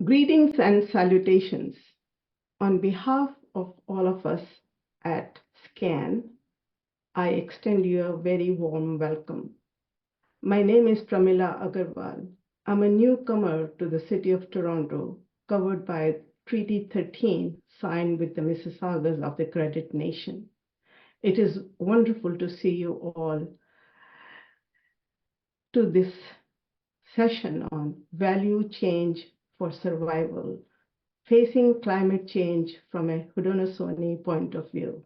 Greetings and salutations. On behalf of all of us at SCAN, I extend you a very warm welcome. My name is Pramila Agarwal. I'm a newcomer to the city of Toronto, covered by Treaty 13 signed with the Mississaugas of the Credit Nation. It is wonderful to see you all to this session on value change for survival, facing climate change from a Haudenosaunee point of view.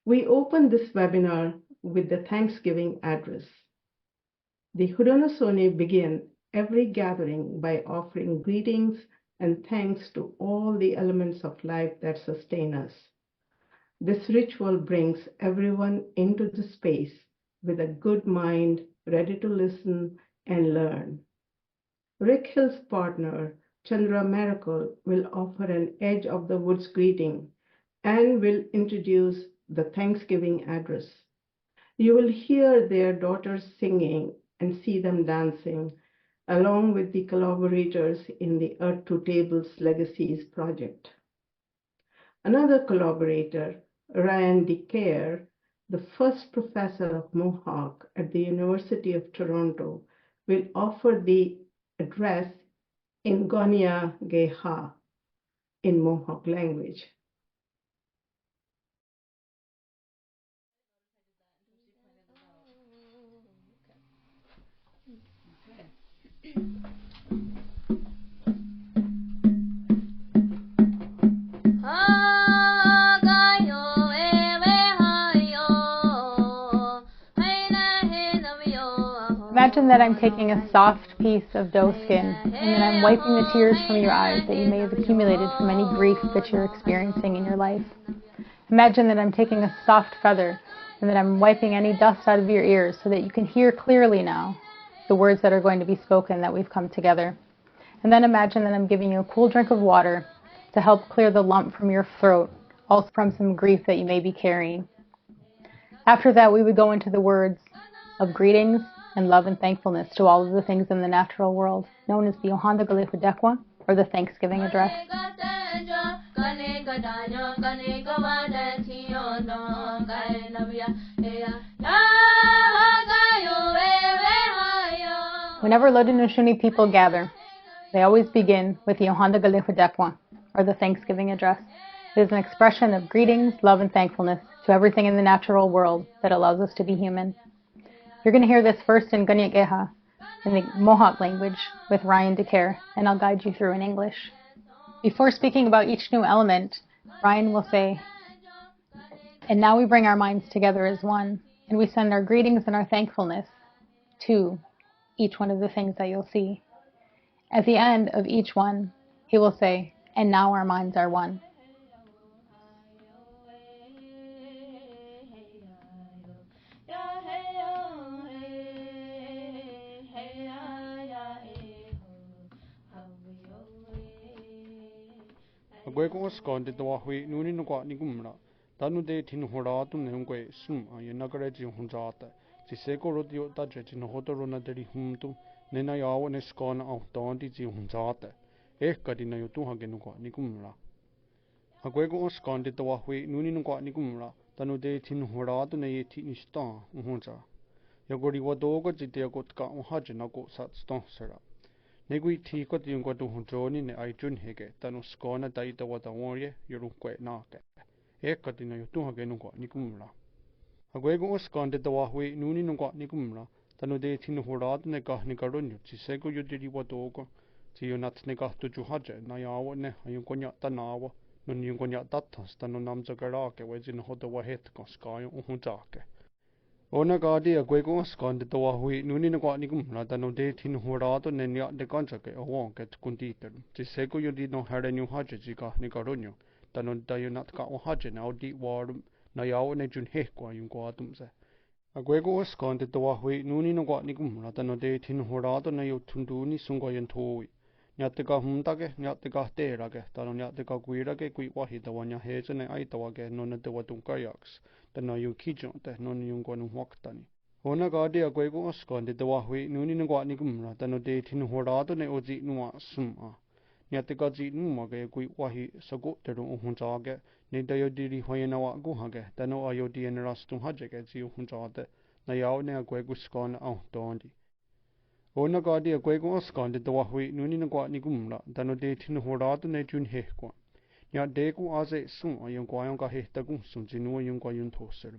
We open this webinar with the Thanksgiving address. The Haudenosaunee begin every gathering by offering greetings and thanks to all the elements of life that sustain us. This ritual brings everyone into the space with a good mind, ready to listen and learn. Rick Hill's partner, Chandra Miracle, will offer an edge of the woods greeting and will introduce the Thanksgiving address. You will hear their daughters singing and see them dancing, along with the collaborators in the Earth to Tables Legacies project. Another collaborator, Ryan DeCare, the first professor of Mohawk at the University of Toronto, will offer the address in Gonya Geha in Mohawk language. Imagine that I'm taking a soft piece of doe skin and that I'm wiping the tears from your eyes that you may have accumulated from any grief that you're experiencing in your life. Imagine that I'm taking a soft feather and that I'm wiping any dust out of your ears so that you can hear clearly now the words that are going to be spoken that we've come together. And then imagine that I'm giving you a cool drink of water to help clear the lump from your throat, also from some grief that you may be carrying. After that, we would go into the words of greetings and love and thankfulness to all of the things in the natural world, known as the Ohanda Galefudekwa, or the Thanksgiving Address. Whenever Haudenosaunee people gather, they always begin with the Ohanda Galefudekwa, or the Thanksgiving Address. It is an expression of greetings, love, and thankfulness to everything in the natural world that allows us to be human. You're going to hear this first in Gunyageha, in the Mohawk language, with Ryan DeCare, and I'll guide you through in English. Before speaking about each new element, Ryan will say, and now we bring our minds together as one, and we send our greetings and our thankfulness to each one of the things that you'll see. At the end of each one, he will say, and now our minds are one. Agweko skon de toa hui nuni no kwa ni kumra tanu de tin hora tu ne ngwe sum ayena kare ji hunjata ji se ko rodio ta je tin hoto rona de hum tu ne na yawo ne skon au ton di ji hunjata ka di na yo tu ha ge no kwa ni kumra Agweko skon de toa hui nuni no kwa ni kumra tanu de tin hora tu ne ye ti ni sta hunja yagori wa do ko ji te ko ka ha je na ko sa sta sera Negui ti ko ti ngo tu hunjoni ne ai jun hege tanu skona dai ta wata worie yoru kwe na ke ka ti na yotu hage no ko ni kumla agwe go skon de wa hui nuni no ko ni kumla tanu de tin horat ne ka ni karon yu si se ko yudi ri wato ko ti yo nat ne ka tu ju haje na ya wo ne ayu ko nya ta na wo no ni ko nya ta tas tanu nam ja ka ra ke we jin ho to wa het ko ska yu hu ja ke Ona gadi agwe ko skon de toa hui nuni no kwa ni kumla tanu de tin hora to ne nya de kan chake o ke kunti ter ti se ko yodi no hare nyu ha je ji ka ni karonyo tanu da yu nat ka o ha je na di war na yawo ne jun he kwa yu kwa tum se agwe ko skon de toa hui nuni no kwa ni kumla tanu de tin hora to ne yu tundu ni sung ko yen thoi nya te ka hum ta ke nya te ka te ra ke tanu nya te ka kui ra ke kui wa hi ta wa nya he che ne ai ta wa ke no ne te wa tung ka yaks tanu yu ki jo te no ni yu ko nu hok tani Ona ka dia kwe ko skon de wa hui nuni no kwa ni kumra tano de tin hora to ne oji nuwa sum a nya te ka ji nu ma ke kui wa hi sago te ro hun cha ke ne da yo di ri hoi na wa go ha ke tano ayo di en ras tu ha je ke ji hun cha te na yao ne kwe ku skon au to di Ona ka dia kwe ko skon de wa hui nuni no kwa ni kumra tano de tin hora to ne chun he kwa nya de ku a se sum a yon kwa yon ka he ta ku sum ji nu yon kwa yon tho ser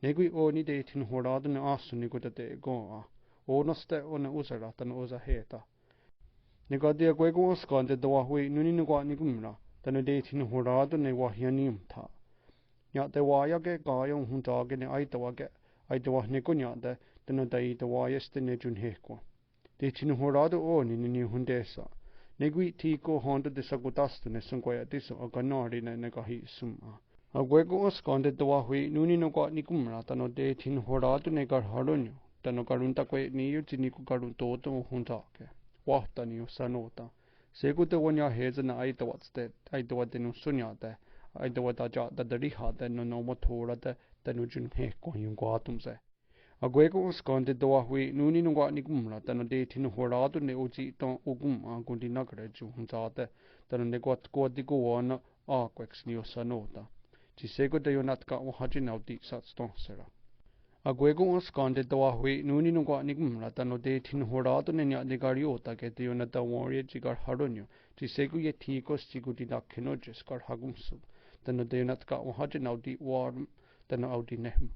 Negui o ni de tin horada ne asu ni kuta te go a. O noste o ne usara tan oza heta. Ne ka dia kwe ko skan de wa hui nuni ne kwa ni kumra. Tan de tin horada ne wa hiani umta. Nya te wa ya ke ka yong hun ta ke ne ai ta wa ke. Ai te wa ne ko nya de tan dai te wa este ne jun he ko. De tin horada o ni hun de sa. Negui ti ko honda de sagutastu ne sun ko ya tiso a kanari ne ka hi sum a. A gwego os konde toa hui nuni no kwa ni kumra tano de tin horatu ne kar haronyo tano karunta kwe ni yu tini ku karun toto mo hunta ke wahta ni u sanota seku te wanya heza na aita watste aita wate nu sunya te aita wata ja da dari ha te no mo thora te tano jun he ko yung kwa tum se a gwego os konde toa hui nuni no kwa ni kumra tano de tin horatu ne uji ton ugum a kundi nakare ju hunta te tano ne kwa di ko wana a kweks ni u sanota Ci sego te yonat ka o haji nauti sat stong sera. A gwego os kande toa hui nuni no kwa nikumra tano de tin horato ne nya de gariota ke te yonata warrior jigar haronyo. Ci sego ye tikos ciguti da kenojes kar hagumsu. Tano de yonat ka o haji nauti warm tano auti nehm.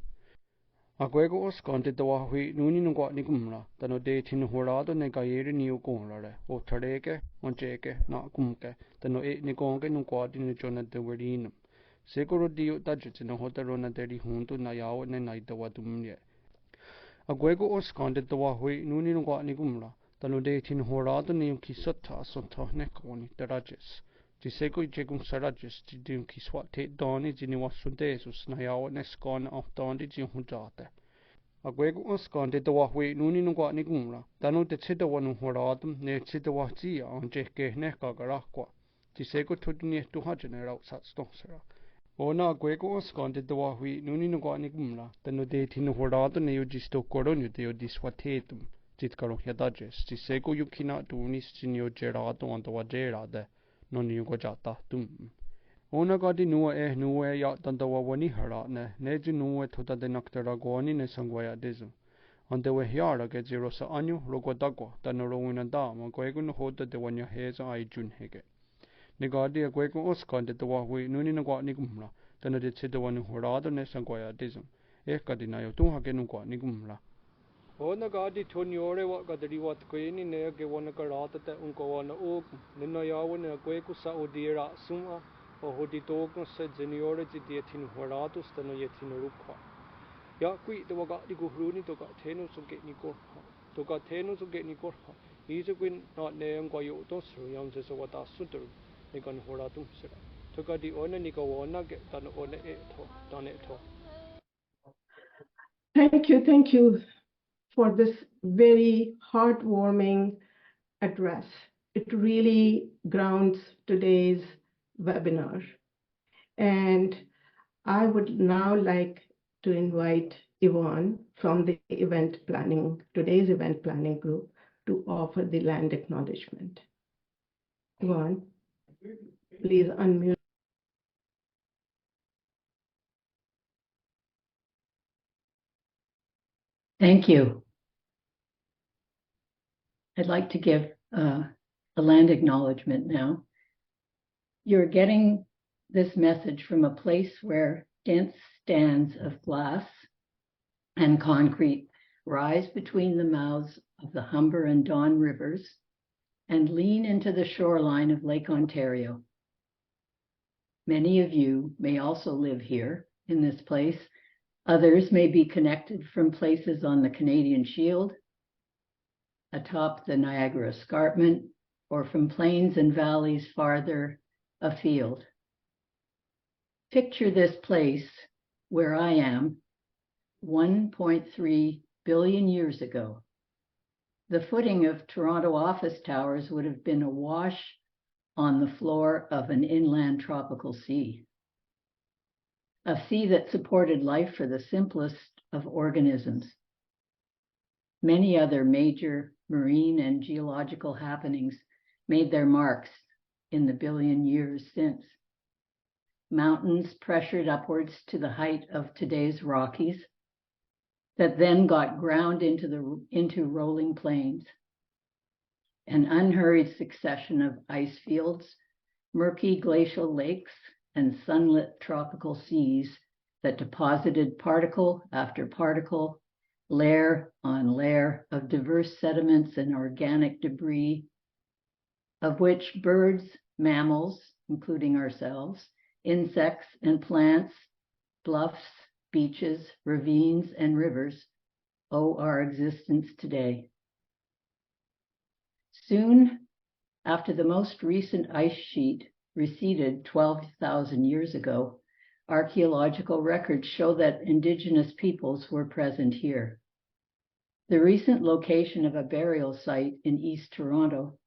A gwego os kande toa hui nuni no kwa nikumra tano de tin horato ne gaieri ni ukonrare. O tareke, on cheke, na kumke. Tano e nikonke no kwa di ne jona de werinam. Sekoro dio tajit no hotero na deri huntu na yao ne naita watumye. A gwego os kande tawa hui nuni no kwa ni kumla. Tano de tin horado ne yung kisota sonto ne koni terajes. Ti seko i jegum sarajes ti di yung kiswa te doni jini wasundesus na yao ne skon auf dondi ji hunjate. A gwego os kande tawa hui nuni no kwa ni kumla. Tano te chita wanu horado ne chita wajia on jeke ne kagarakwa. Ti seko tutuni tu hajane rau sat stonsera. Ona gwego os kande tawa hui nuni no kwa ni kumla tano de tino horado ne yo jisto koronyo te yo diswatetum jit karo hiadajes ti seko yukina tunis jinyo gerato anto wa gerade non yo jata tum Ona gadi nuwe ya tantawa wani hara ne ju nuwe tota de naktara goani ne sangwaya dezu ante we hiara ke jiro sa anyo rogo takwa tano rowina da ma gwego no hota de wanya heza ai jun hege Negadi a gwego os kande tawa hui nuni na kwa ni kumla tano de chida wanu horado ne sangwaya dizum kadi na yo tunha ke nu kwa ni kumla Ona gadi toni ore wa kadari wat kweni ne ke wana karata te unko wana og nina yawa ne gwego sa odira suma o hodi tokno se jeniore ji die tin horado stano ye tin rukha Ya kui te waka di kuhruni toka tenu suke ni korha toka tenu suke ni korha Iso kuin na ne ang kwa yo tosro yang se so wata sutru ni kan horatum sira toka di ona ni ka wana ke tano ona to tane to Thank you for this very heartwarming address. It really grounds today's webinar. And I would now like to invite Yvonne from the today's event planning group to offer the land acknowledgement. Yvonne, please unmute. Thank you. I'd like to give a land acknowledgement now. You're getting this message from a place where dense stands of glass and concrete rise between the mouths of the Humber and Don rivers and lean into the shoreline of Lake Ontario. Many of you may also live here in this place. Others may be connected from places on the Canadian Shield, atop the Niagara Escarpment, or from plains and valleys farther afield. Picture this place where I am 1.3 billion years ago. The footing of Toronto office towers would have been awash on the floor of an inland tropical sea. A sea that supported life for the simplest of organisms, Many other major marine and geological happenings made their marks in the billion years since. Mountains pressured upwards to the height of today's Rockies that then got ground into rolling plains. An unhurried succession of ice fields, murky glacial lakes, and sunlit tropical seas that deposited particle after particle, layer on layer of diverse sediments and organic debris, of which birds, mammals, including ourselves, insects and plants, bluffs, beaches, ravines, and rivers owe our existence today. Soon after the most recent ice sheet receded 12,000 years ago, archaeological records show that indigenous peoples were present here. The recent location of a burial site in East Toronto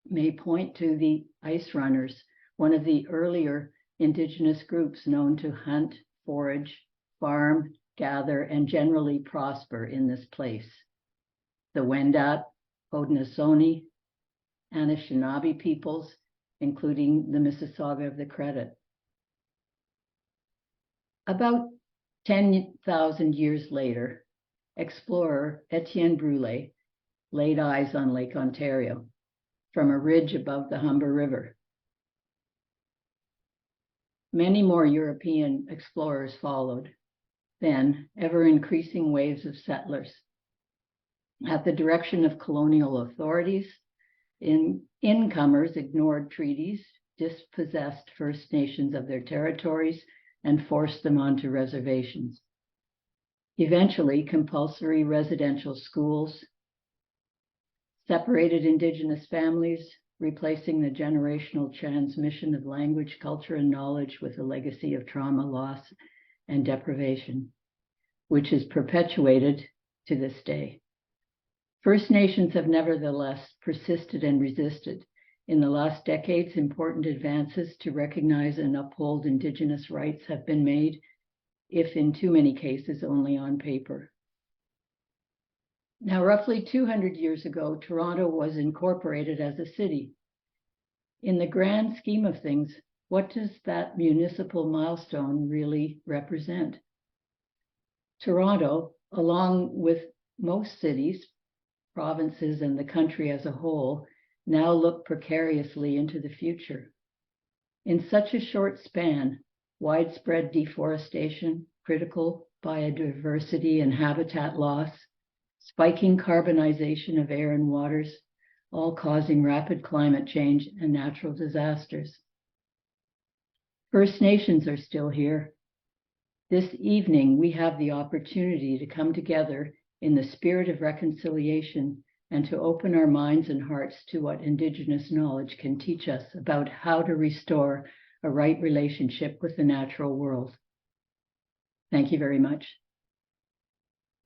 may point to the Ice Runners, one of the earlier indigenous groups known to hunt, forage, farm, gather, and generally prosper in this place. The Wendat, Haudenosaunee, Anishinaabe peoples, including the Mississauga of the Credit. About 10,000 years later, explorer Etienne Brulé laid eyes on Lake Ontario from a ridge above the Humber River. Many more European explorers followed, then ever-increasing waves of settlers. At the direction of colonial authorities, incomers ignored treaties, dispossessed First Nations of their territories, and forced them onto reservations. Eventually, compulsory residential schools separated Indigenous families, replacing the generational transmission of language, culture, and knowledge with a legacy of trauma, loss, and deprivation, which is perpetuated to this day. First Nations have nevertheless persisted and resisted. In the last decades, important advances to recognize and uphold Indigenous rights have been made, if in too many cases only on paper. Now, roughly 200 years ago, Toronto was incorporated as a city. In the grand scheme of things, what does that municipal milestone really represent? Toronto, along with most cities, provinces, and the country as a whole, now look precariously into the future. In such a short span, widespread deforestation, critical biodiversity and habitat loss, spiking carbonization of air and waters, all causing rapid climate change and natural disasters. First Nations are still here. This evening, we have the opportunity to come together in the spirit of reconciliation and to open our minds and hearts to what Indigenous knowledge can teach us about how to restore a right relationship with the natural world. Thank you very much.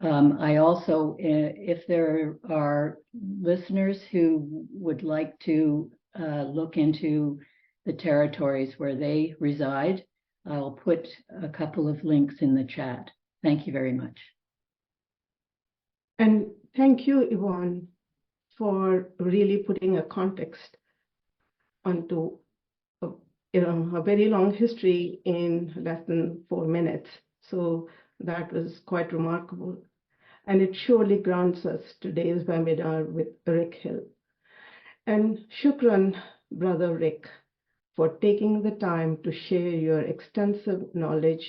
I also, if there are listeners who would like to look into the territories where they reside, I'll put a couple of links in the chat. Thank you very much. And thank you, Yvonne, for really putting a context onto a very long history in less than 4 minutes. So that was quite remarkable. And it surely grounds us today's webinar with Rick Hill. And shukran, Brother Rick, for taking the time to share your extensive knowledge,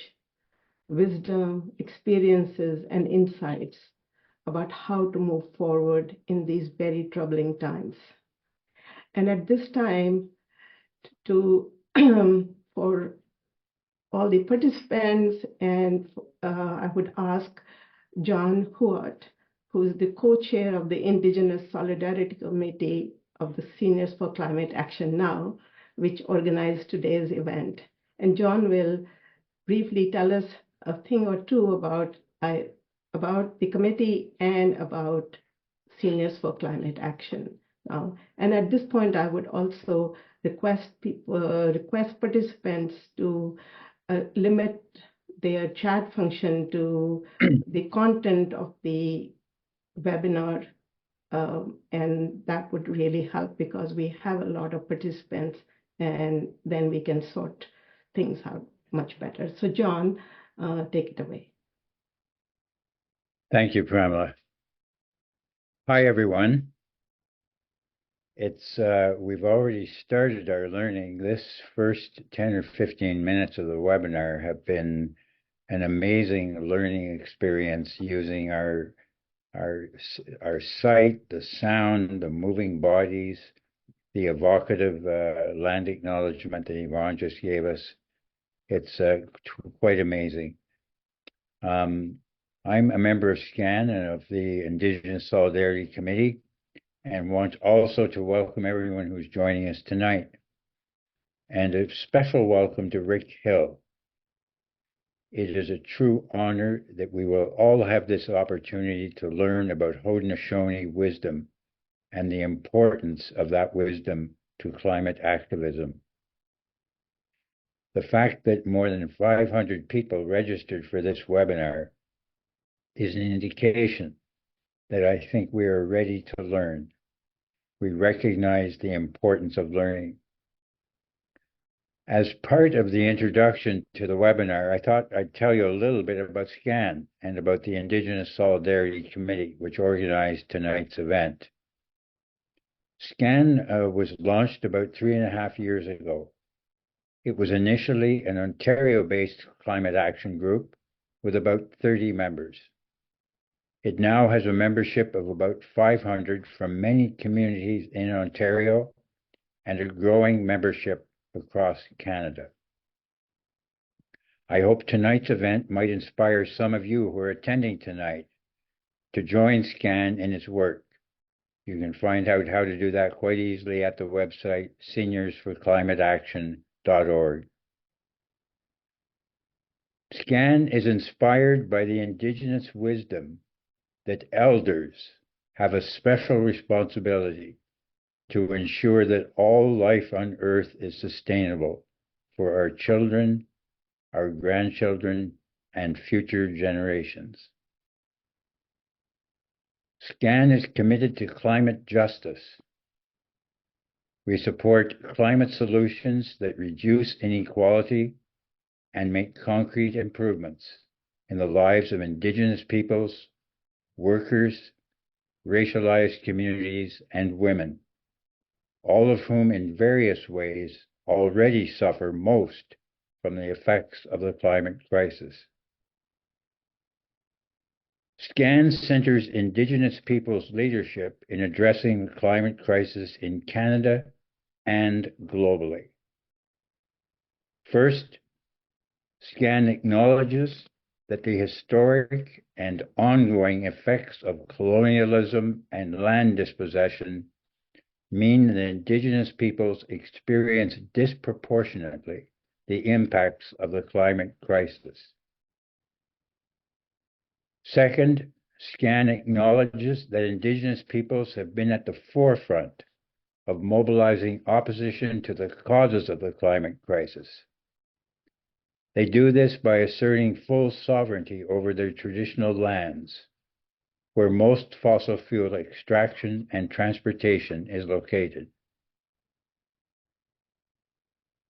wisdom, experiences, and insights about how to move forward in these very troubling times. And at this time, for all the participants, and I would ask John Huart, who is the co-chair of the Indigenous Solidarity Committee of the Seniors for Climate Action Now, which organized today's event. And John will briefly tell us a thing or two about the committee and about Seniors for Climate Action Now. And at this point, I would also request participants to limit their chat function to the content of the webinar, and that would really help because we have a lot of participants, and then we can sort things out much better. So John, take it away. Thank you, Pramila. Hi, everyone. We've already started our learning. This first 10 or 15 minutes of the webinar have been an amazing learning experience using our sight, the sound, the moving bodies, the evocative land acknowledgement that Yvonne just gave us. It's quite amazing. I'm a member of SCAN and of the Indigenous Solidarity Committee, and want also to welcome everyone who's joining us tonight. And a special welcome to Rick Hill. It is a true honor that we will all have this opportunity to learn about Haudenosaunee wisdom and the importance of that wisdom to climate activism. The fact that more than 500 people registered for this webinar is an indication that I think we are ready to learn. We recognize the importance of learning. As part of the introduction to the webinar, I thought I'd tell you a little bit about SCAN and about the Indigenous Solidarity Committee, which organized tonight's event. SCAN was launched about 3.5 years ago. It was initially an Ontario-based climate action group with about 30 members. It now has a membership of about 500 from many communities in Ontario and a growing membership across Canada. I hope tonight's event might inspire some of you who are attending tonight to join SCAN in its work. You can find out how to do that quite easily at the website seniorsforclimateaction.org. SCAN is inspired by the Indigenous wisdom that elders have a special responsibility to ensure that all life on Earth is sustainable for our children, our grandchildren, and future generations. SCAN is committed to climate justice. We support climate solutions that reduce inequality and make concrete improvements in the lives of Indigenous peoples, workers, racialized communities, and women, all of whom in various ways already suffer most from the effects of the climate crisis. SCAN centers Indigenous peoples' leadership in addressing the climate crisis in Canada and globally. First, SCAN acknowledges that the historic and ongoing effects of colonialism and land dispossession mean that Indigenous peoples experience disproportionately the impacts of the climate crisis. Second, SCAN acknowledges that Indigenous peoples have been at the forefront of mobilizing opposition to the causes of the climate crisis. They do this by asserting full sovereignty over their traditional lands, where most fossil fuel extraction and transportation is located.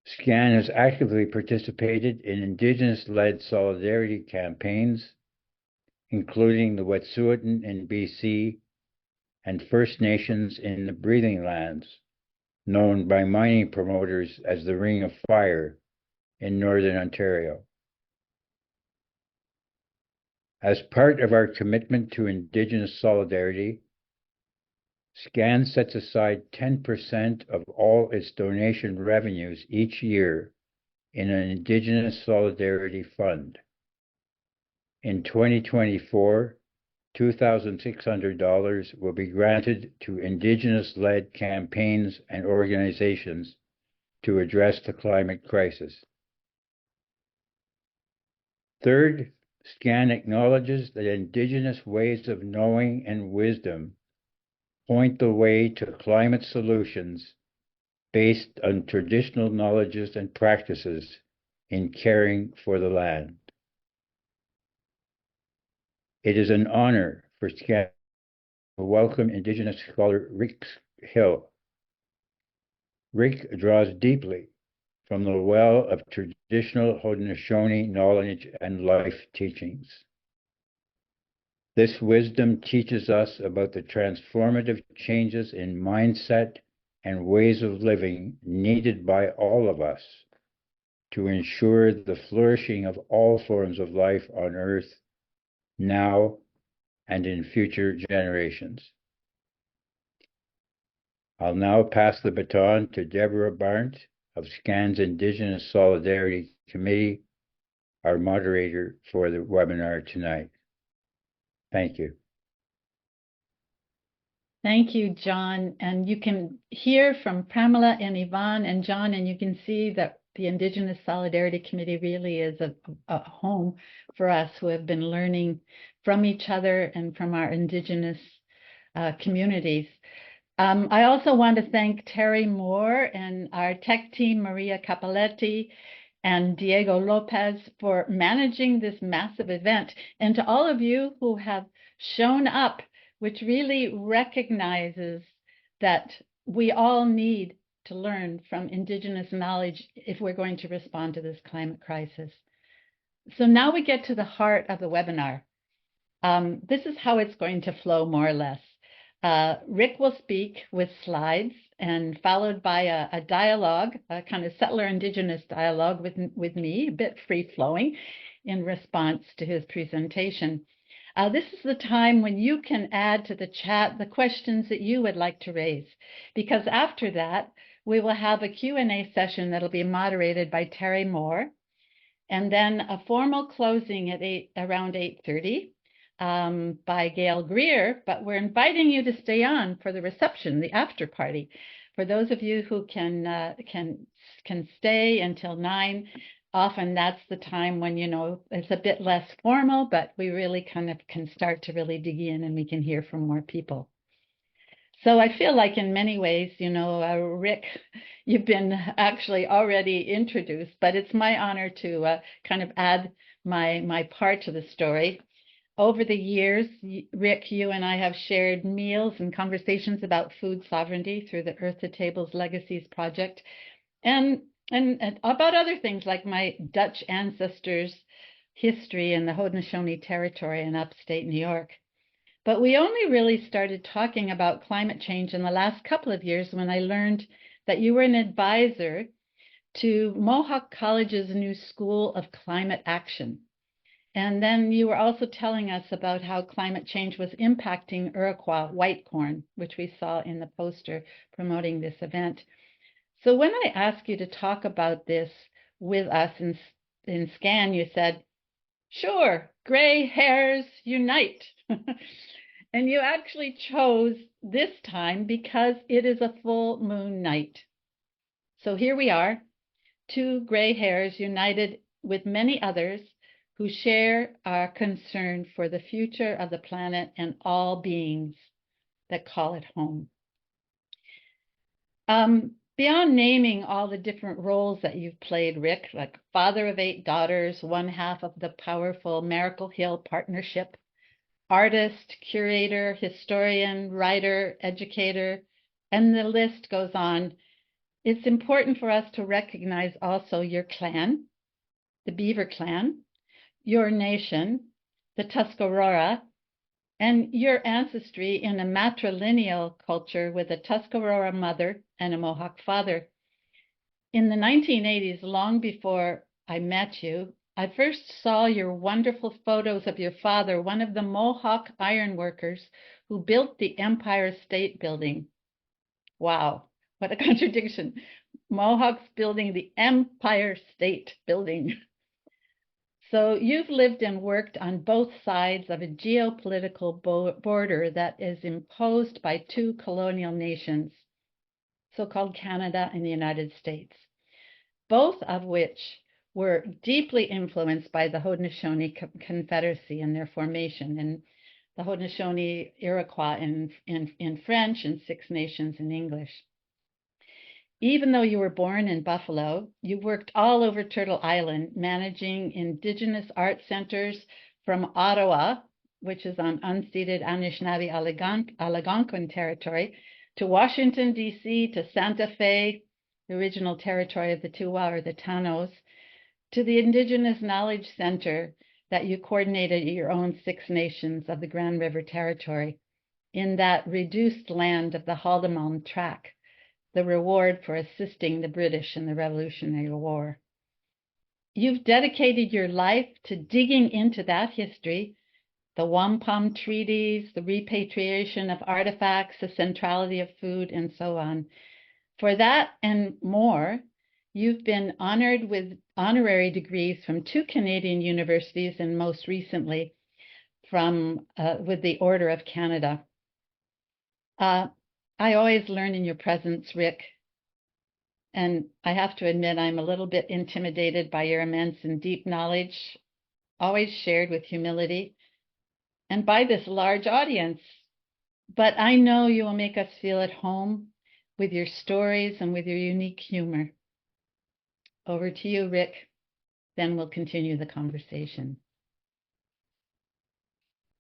SCAN has actively participated in Indigenous-led solidarity campaigns, including the Wet'suwet'en in BC and First Nations in the Breathing Lands, known by mining promoters as the Ring of Fire in Northern Ontario. As part of our commitment to Indigenous solidarity, SCAN sets aside 10% of all its donation revenues each year in an Indigenous Solidarity Fund. In 2024, $2,600 will be granted to Indigenous-led campaigns and organizations to address the climate crisis. Third, SCAN acknowledges that Indigenous ways of knowing and wisdom point the way to climate solutions based on traditional knowledges and practices in caring for the land. It is an honor for SCAN welcome Indigenous scholar Rick Hill. Rick draws deeply from the well of traditional Haudenosaunee knowledge and life teachings. This wisdom teaches us about the transformative changes in mindset and ways of living needed by all of us to ensure the flourishing of all forms of life on Earth now and in future generations. I'll now pass the baton to Deborah Barnes of SCAN's Indigenous Solidarity Committee, our moderator for the webinar tonight. Thank you. Thank you, John. And you can hear from Pramila and Yvonne and John, and you can see that the Indigenous Solidarity Committee really is a home for us who have been learning from each other and from our Indigenous communities. I also want to thank Terry Moore and our tech team, Maria Capelletti and Diego Lopez, for managing this massive event, and to all of you who have shown up, which really recognizes that we all need to learn from Indigenous knowledge if we're going to respond to this climate crisis. So now we get to the heart of the webinar. This is how it's going to flow, more or less. Rick will speak with slides, and followed by a dialogue, a kind of settler Indigenous dialogue with me, a bit free-flowing in response to his presentation. This is the time when you can add to the chat the questions that you would like to raise, because after that, we will have a Q&A session that'll be moderated by Terry Moore, and then a formal closing at around 8:30 by Gail Greer, but we're inviting you to stay on for the reception, the after party. For those of you who can stay until 9, often that's the time when, you know, it's a bit less formal, but we really kind of can start to really dig in and we can hear from more people. So I feel like in many ways, you know, Rick, you've been actually already introduced, but it's my honor to kind of add my part to the story. Over the years, Rick, you and I have shared meals and conversations about food sovereignty through the Earth to Tables Legacies project, and about other things like my Dutch ancestors' history in the Haudenosaunee territory in upstate New York. But we only really started talking about climate change in the last couple of years when I learned that you were an advisor to Mohawk College's new School of Climate Action. And then you were also telling us about how climate change was impacting Iroquois white corn, which we saw in the poster promoting this event. So when I asked you to talk about this with us in SCAN, you said, sure, gray hairs unite. And you actually chose this time because it is a full moon night. So here we are, 2 gray hairs united with many others who share our concern for the future of the planet and all beings that call it home. Beyond naming all the different roles that you've played, Rick, like father of 8 daughters, one half of the powerful Miracle Hill Partnership, artist, curator, historian, writer, educator, and the list goes on, it's important for us to recognize also your clan, the Beaver Clan, your nation, the Tuscarora, and your ancestry in a matrilineal culture with a Tuscarora mother and a Mohawk father. In the 1980s, long before I met you, I first saw your wonderful photos of your father, one of the Mohawk ironworkers who built the Empire State Building. Wow, what a contradiction. Mohawks building the Empire State Building. So you've lived and worked on both sides of a geopolitical border that is imposed by 2 colonial nations, so-called Canada and the United States, both of which were deeply influenced by the Haudenosaunee Confederacy and their formation, and the Haudenosaunee Iroquois in French and 6 Nations in English. Even though you were born in Buffalo, you worked all over Turtle Island, managing Indigenous art centers from Ottawa, which is on unceded Anishinaabe Algonquin territory, to Washington, D.C., to Santa Fe, the original territory of the Tuwa or the Tanos, to the Indigenous Knowledge Center that you coordinated at your own Six Nations of the Grand River Territory in that reduced land of the Haldimand Tract, the reward for assisting the British in the Revolutionary War. You've dedicated your life to digging into that history, the wampum treaties, the repatriation of artifacts, the centrality of food, and so on. For that and more, you've been honored with honorary degrees from 2 Canadian universities and most recently with the Order of Canada. I always learn in your presence, Rick, and I have to admit I'm a little bit intimidated by your immense and deep knowledge, always shared with humility, and by this large audience. But I know you will make us feel at home with your stories and with your unique humor. Over to you, Rick. Then we'll continue the conversation.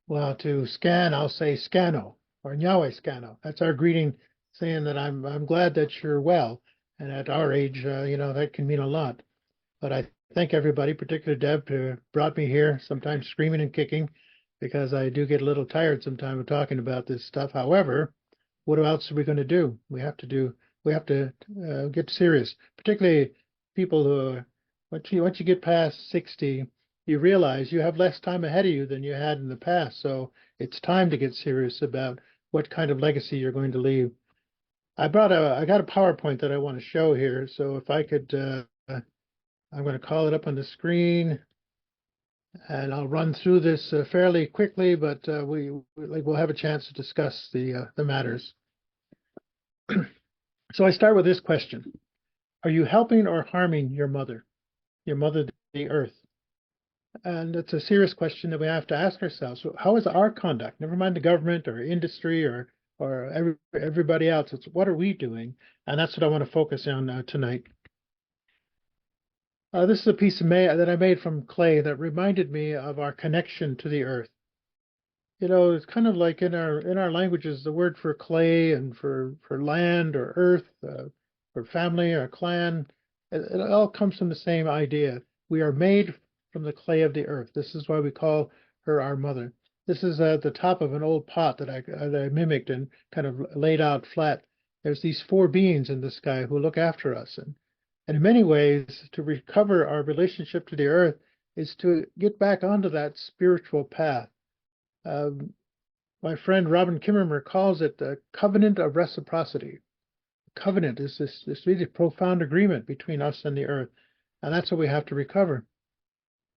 Well, to scan, I'll say scano or nyawe scano. That's our greeting, saying that I'm glad that you're well. And at our age, that can mean a lot. But I thank everybody, particularly Deb, who brought me here, sometimes screaming and kicking, because I do get a little tired sometimes of talking about this stuff. However, what else are we going to do? We have to get serious, particularly people who, once you get past 60, you realize you have less time ahead of you than you had in the past. So it's time to get serious about what kind of legacy you're going to leave. I got a PowerPoint that I want to show here. So if I could, I'm going to call it up on the screen, and I'll run through this fairly quickly, but we'll have a chance to discuss the matters. So I start with this question: are you helping or harming your mother, the earth? And it's a serious question that we have to ask ourselves. So how is our conduct, never mind the government or industry or everybody else, it's what are we doing? And that's what I want to focus on tonight. This is a piece that I made from clay that reminded me of our connection to the earth. It's kind of like in our languages, the word for clay and for land or earth, for family or clan, it all comes from the same idea. We are made from the clay of the earth. This is why we call her our mother. This is at the top of an old pot that I mimicked and kind of laid out flat. There's these 4 beings in the sky who look after us. And in many ways, to recover our relationship to the earth is to get back onto that spiritual path. My friend Robin Kimmerer calls it the covenant of reciprocity. Covenant is this really profound agreement between us and the earth, and that's what we have to recover.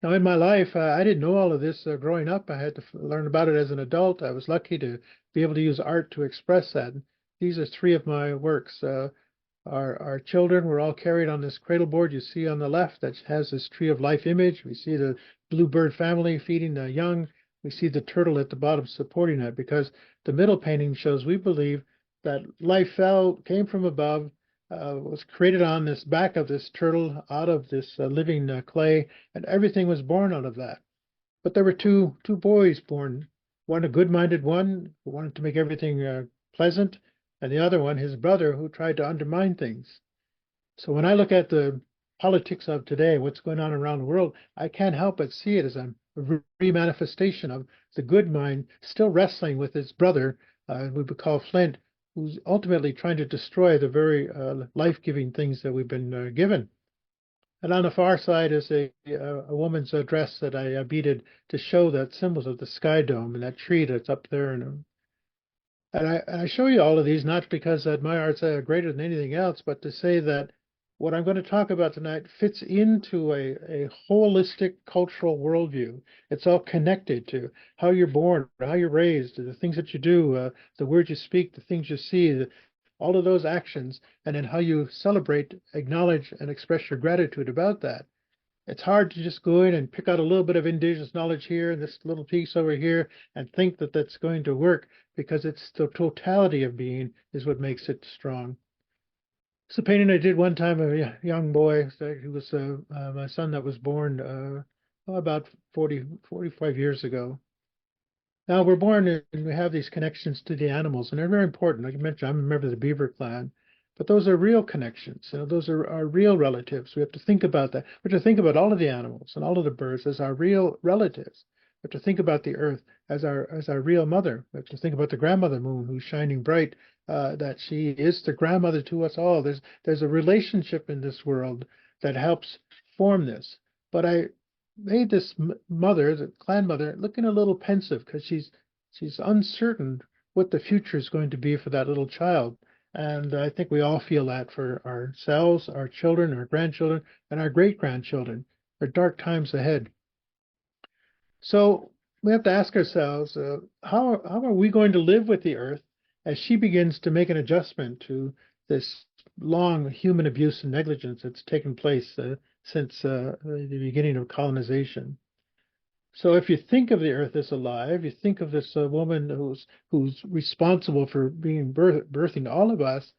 Now, in my life, I didn't know all of this growing up. I had to learn about it as an adult. I was lucky to be able to use art to express that. These are 3 of my works. Our children were all carried on this cradle board you see on the left that has this tree of life image. We see the bluebird family feeding the young. We see the turtle at the bottom supporting it, because the middle painting shows we believe that life came from above, was created on this back of this turtle out of this living clay, and everything was born out of that. But there were two boys born, one a good-minded one who wanted to make everything pleasant, and the other one, his brother, who tried to undermine things. So when I look at the politics of today, what's going on around the world, I can't help but see it as a re-manifestation of the good mind still wrestling with his brother, we would call Flint, who's ultimately trying to destroy the very life-giving things that we've been given. And on the far side is a woman's dress that I beaded to show that symbols of the sky dome and that tree that's up there. And I show you all of these not because that my art's greater than anything else, but to say that what I'm going to talk about tonight fits into a holistic cultural worldview. It's all connected to how you're born, how you're raised, the things that you do, the words you speak, the things you see, all of those actions, and then how you celebrate, acknowledge, and express your gratitude about that. It's hard to just go in and pick out a little bit of indigenous knowledge here and this little piece over here and think that that's going to work, because it's the totality of being is what makes it strong. It's a painting I did one time of a young boy. He was my son that was born about 45 years ago. Now we're born and we have these connections to the animals, and they're very important. Like you mentioned, I'm a member of the beaver clan, but those are real connections. Those are our real relatives. We have to think about that. We have to think about all of the animals and all of the birds as our real relatives. We have to think about the earth as our real mother. We have to think about the grandmother moon who's shining bright, that she is the grandmother to us all. There's a relationship in this world that helps form this. But I made this mother, the clan mother, looking a little pensive because she's uncertain what the future is going to be for that little child. And I think we all feel that for ourselves, our children, our grandchildren, and our great grandchildren. There are dark times ahead. So we have to ask ourselves, how are we going to live with the earth as she begins to make an adjustment to this long human abuse and negligence that's taken place since the beginning of colonization? So if you think of the earth as alive, you think of this woman who's responsible for being birthing all of us.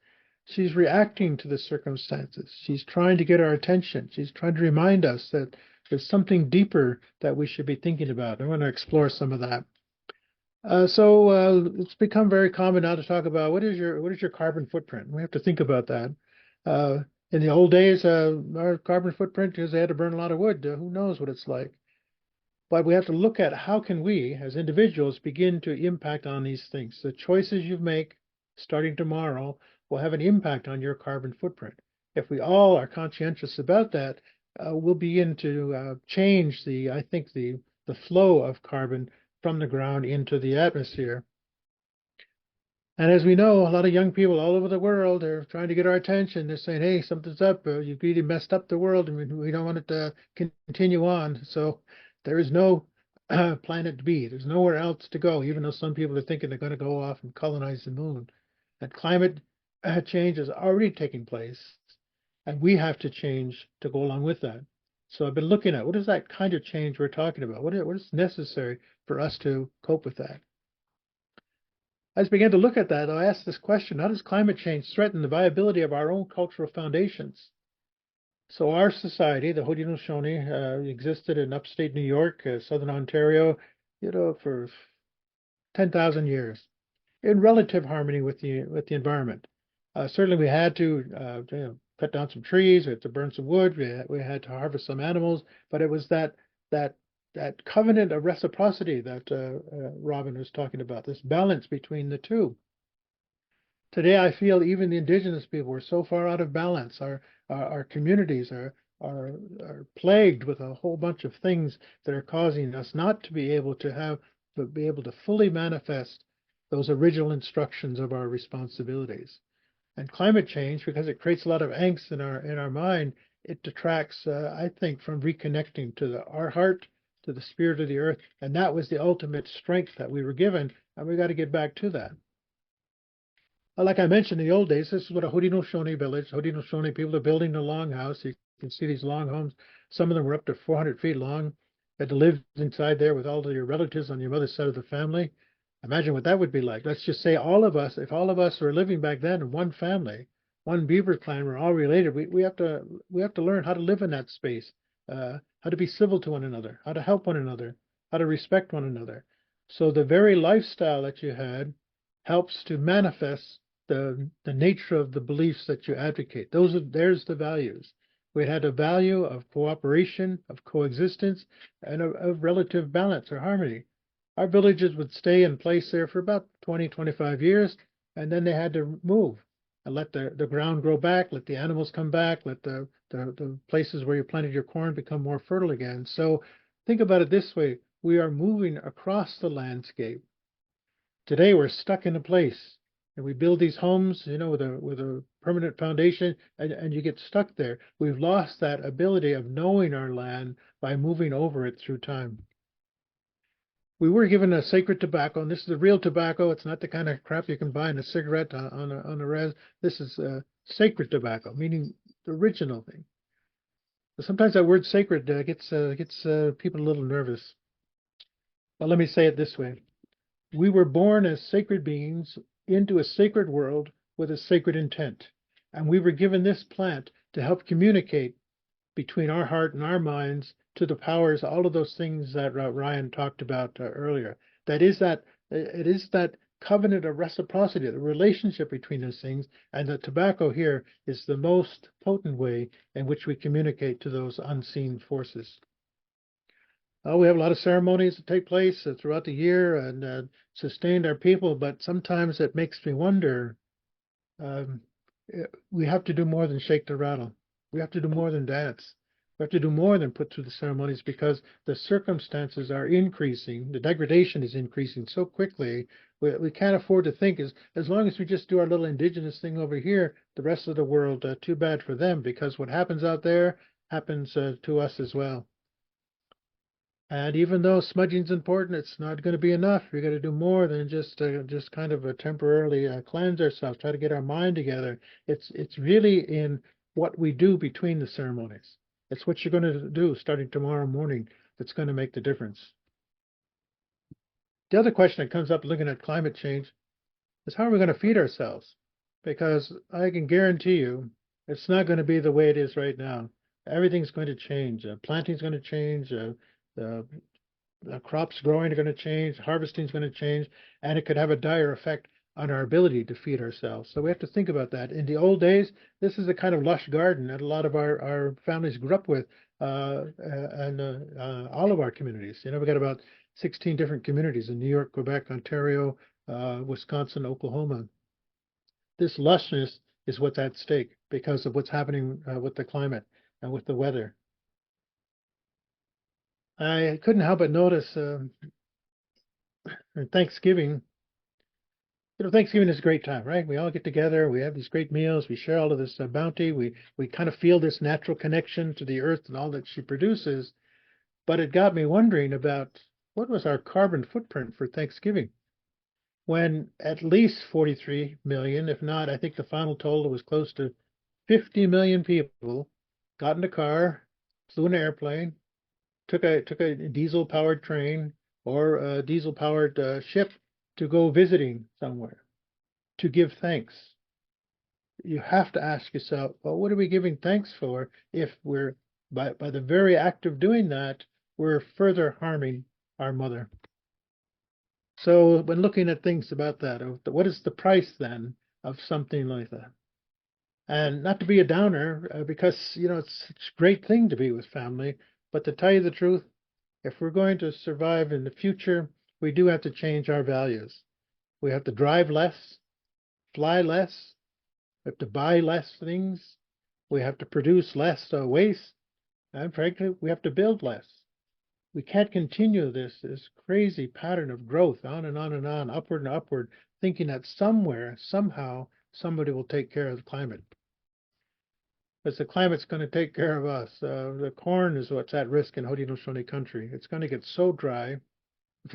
She's reacting to the circumstances. She's trying to get our attention. She's trying to remind us that there's something deeper that we should be thinking about. I want to explore some of that. It's become very common now to talk about what is your carbon footprint. We have to think about that. In the old days, our carbon footprint, because they had to burn a lot of wood, who knows what it's like. But we have to look at how can we, as individuals, begin to impact on these things. The choices you make starting tomorrow will have an impact on your carbon footprint. If we all are conscientious about that, we'll begin to change I think the flow of carbon from the ground into the atmosphere. And as we know, a lot of young people all over the world are trying to get our attention. They're saying, hey, something's up. You've really messed up the world, and we don't want it to continue on. So there is no planet B. There's nowhere else to go, even though some people are thinking they're going to go off and colonize the moon. And climate change is already taking place, and we have to change to go along with that. So I've been looking at what is that kind of change we're talking about? What is necessary for us to cope with that? As I began to look at that, I asked this question: how does climate change threaten the viability of our own cultural foundations? So our society, the Haudenosaunee, existed in upstate New York, southern Ontario, for 10,000 years, in relative harmony with the environment. Certainly, we had to cut down some trees, we had to burn some wood, we had to harvest some animals, but it was that covenant of reciprocity that Robin was talking about, this balance between the two. Today, I feel even the indigenous people are so far out of balance. Our communities are plagued with a whole bunch of things that are causing us not to be able to fully manifest those original instructions of our responsibilities. And climate change, because it creates a lot of angst in our mind, it detracts, I think, from reconnecting to our heart, to the spirit of the earth, and that was the ultimate strength that we were given, and we got to get back to that. Like I mentioned, in the old days, this is what a Haudenosaunee village. Haudenosaunee people are building a longhouse. You can see these long homes. Some of them were up to 400 feet long. You had to live inside there with all of your relatives on your mother's side of the family. Imagine what that would be like. Let's just say if all of us were living back then in one family, one beaver clan, we're all related. We have to learn how to live in that space, how to be civil to one another, how to help one another, how to respect one another. So the very lifestyle that you had helps to manifest the nature of the beliefs that you advocate. There's the values. We had a value of cooperation, of coexistence, and of relative balance or harmony. Our villages would stay in place there for about 20, 25 years, and then they had to move and let the ground grow back, let the animals come back, let the places where you planted your corn become more fertile again. So think about it this way. We are moving across the landscape. Today we're stuck in a place, and we build these homes, with a permanent foundation, and you get stuck there. We've lost that ability of knowing our land by moving over it through time. We were given a sacred tobacco, and this is the real tobacco. It's not the kind of crap you can buy in a cigarette on a res. This is sacred tobacco, meaning the original thing. But sometimes that word sacred gets people a little nervous. Well, let me say it this way. We were born as sacred beings into a sacred world with a sacred intent. And we were given this plant to help communicate between our heart and our minds to the powers, all of those things that Ryan talked about earlier. That is that it is that covenant of reciprocity, the relationship between those things, and the tobacco here is the most potent way in which we communicate to those unseen forces. We have a lot of ceremonies that take place throughout the year and sustain our people, but sometimes it makes me wonder. Um, we have to do more than shake the rattle. We have to do more than dance. We have to do more than put through the ceremonies because the circumstances are increasing. The degradation is increasing so quickly. We can't afford to think as long as we just do our little indigenous thing over here, the rest of the world, too bad for them, because what happens out there happens to us as well. And even though smudging's important, it's not going to be enough. We got to do more than just kind of temporarily cleanse ourselves, try to get our mind together. It's really in what we do between the ceremonies. It's what you're going to do starting tomorrow morning that's going to make the difference. The other question that comes up looking at climate change is how are we going to feed ourselves? Because I can guarantee you it's not going to be the way it is right now. Everything's going to change. Planting's going to change. The crops growing are going to change, harvesting is going to change, and it could have a dire effect on our ability to feed ourselves. So we have to think about that. In the old days, this is the kind of lush garden that a lot of our families grew up with, and all of our communities. You know, we got about 16 different communities in New York, Quebec, Ontario, Wisconsin, Oklahoma. This lushness is what's at stake because of what's happening with the climate and with the weather. I couldn't help but notice Thanksgiving. You know, Thanksgiving is a great time, right? We all get together, we have these great meals, we share all of this bounty, we kind of feel this natural connection to the earth and all that she produces. But it got me wondering about what was our carbon footprint for Thanksgiving, when at least 43 million, if not, I think the final total was close to 50 million people got in a car, flew in an airplane, took a diesel powered train or a diesel powered ship to go visiting somewhere to give thanks. You have to ask yourself, well, what are we giving thanks for if we're by the very act of doing that, we're further harming our mother. So when looking at things about that, what is the price then of something like that? And not to be a downer, because you know it's such a great thing to be with family, but to tell you the truth, if we're going to survive in the future, we do have to change our values. We have to drive less, fly less, we have to buy less things, we have to produce less waste, and frankly, we have to build less. We can't continue this crazy pattern of growth on and on and on, upward and upward, thinking that somewhere, somehow, somebody will take care of the climate. Because the climate's going to take care of us. The corn is what's at risk in Haudenosaunee country. It's going to get so dry,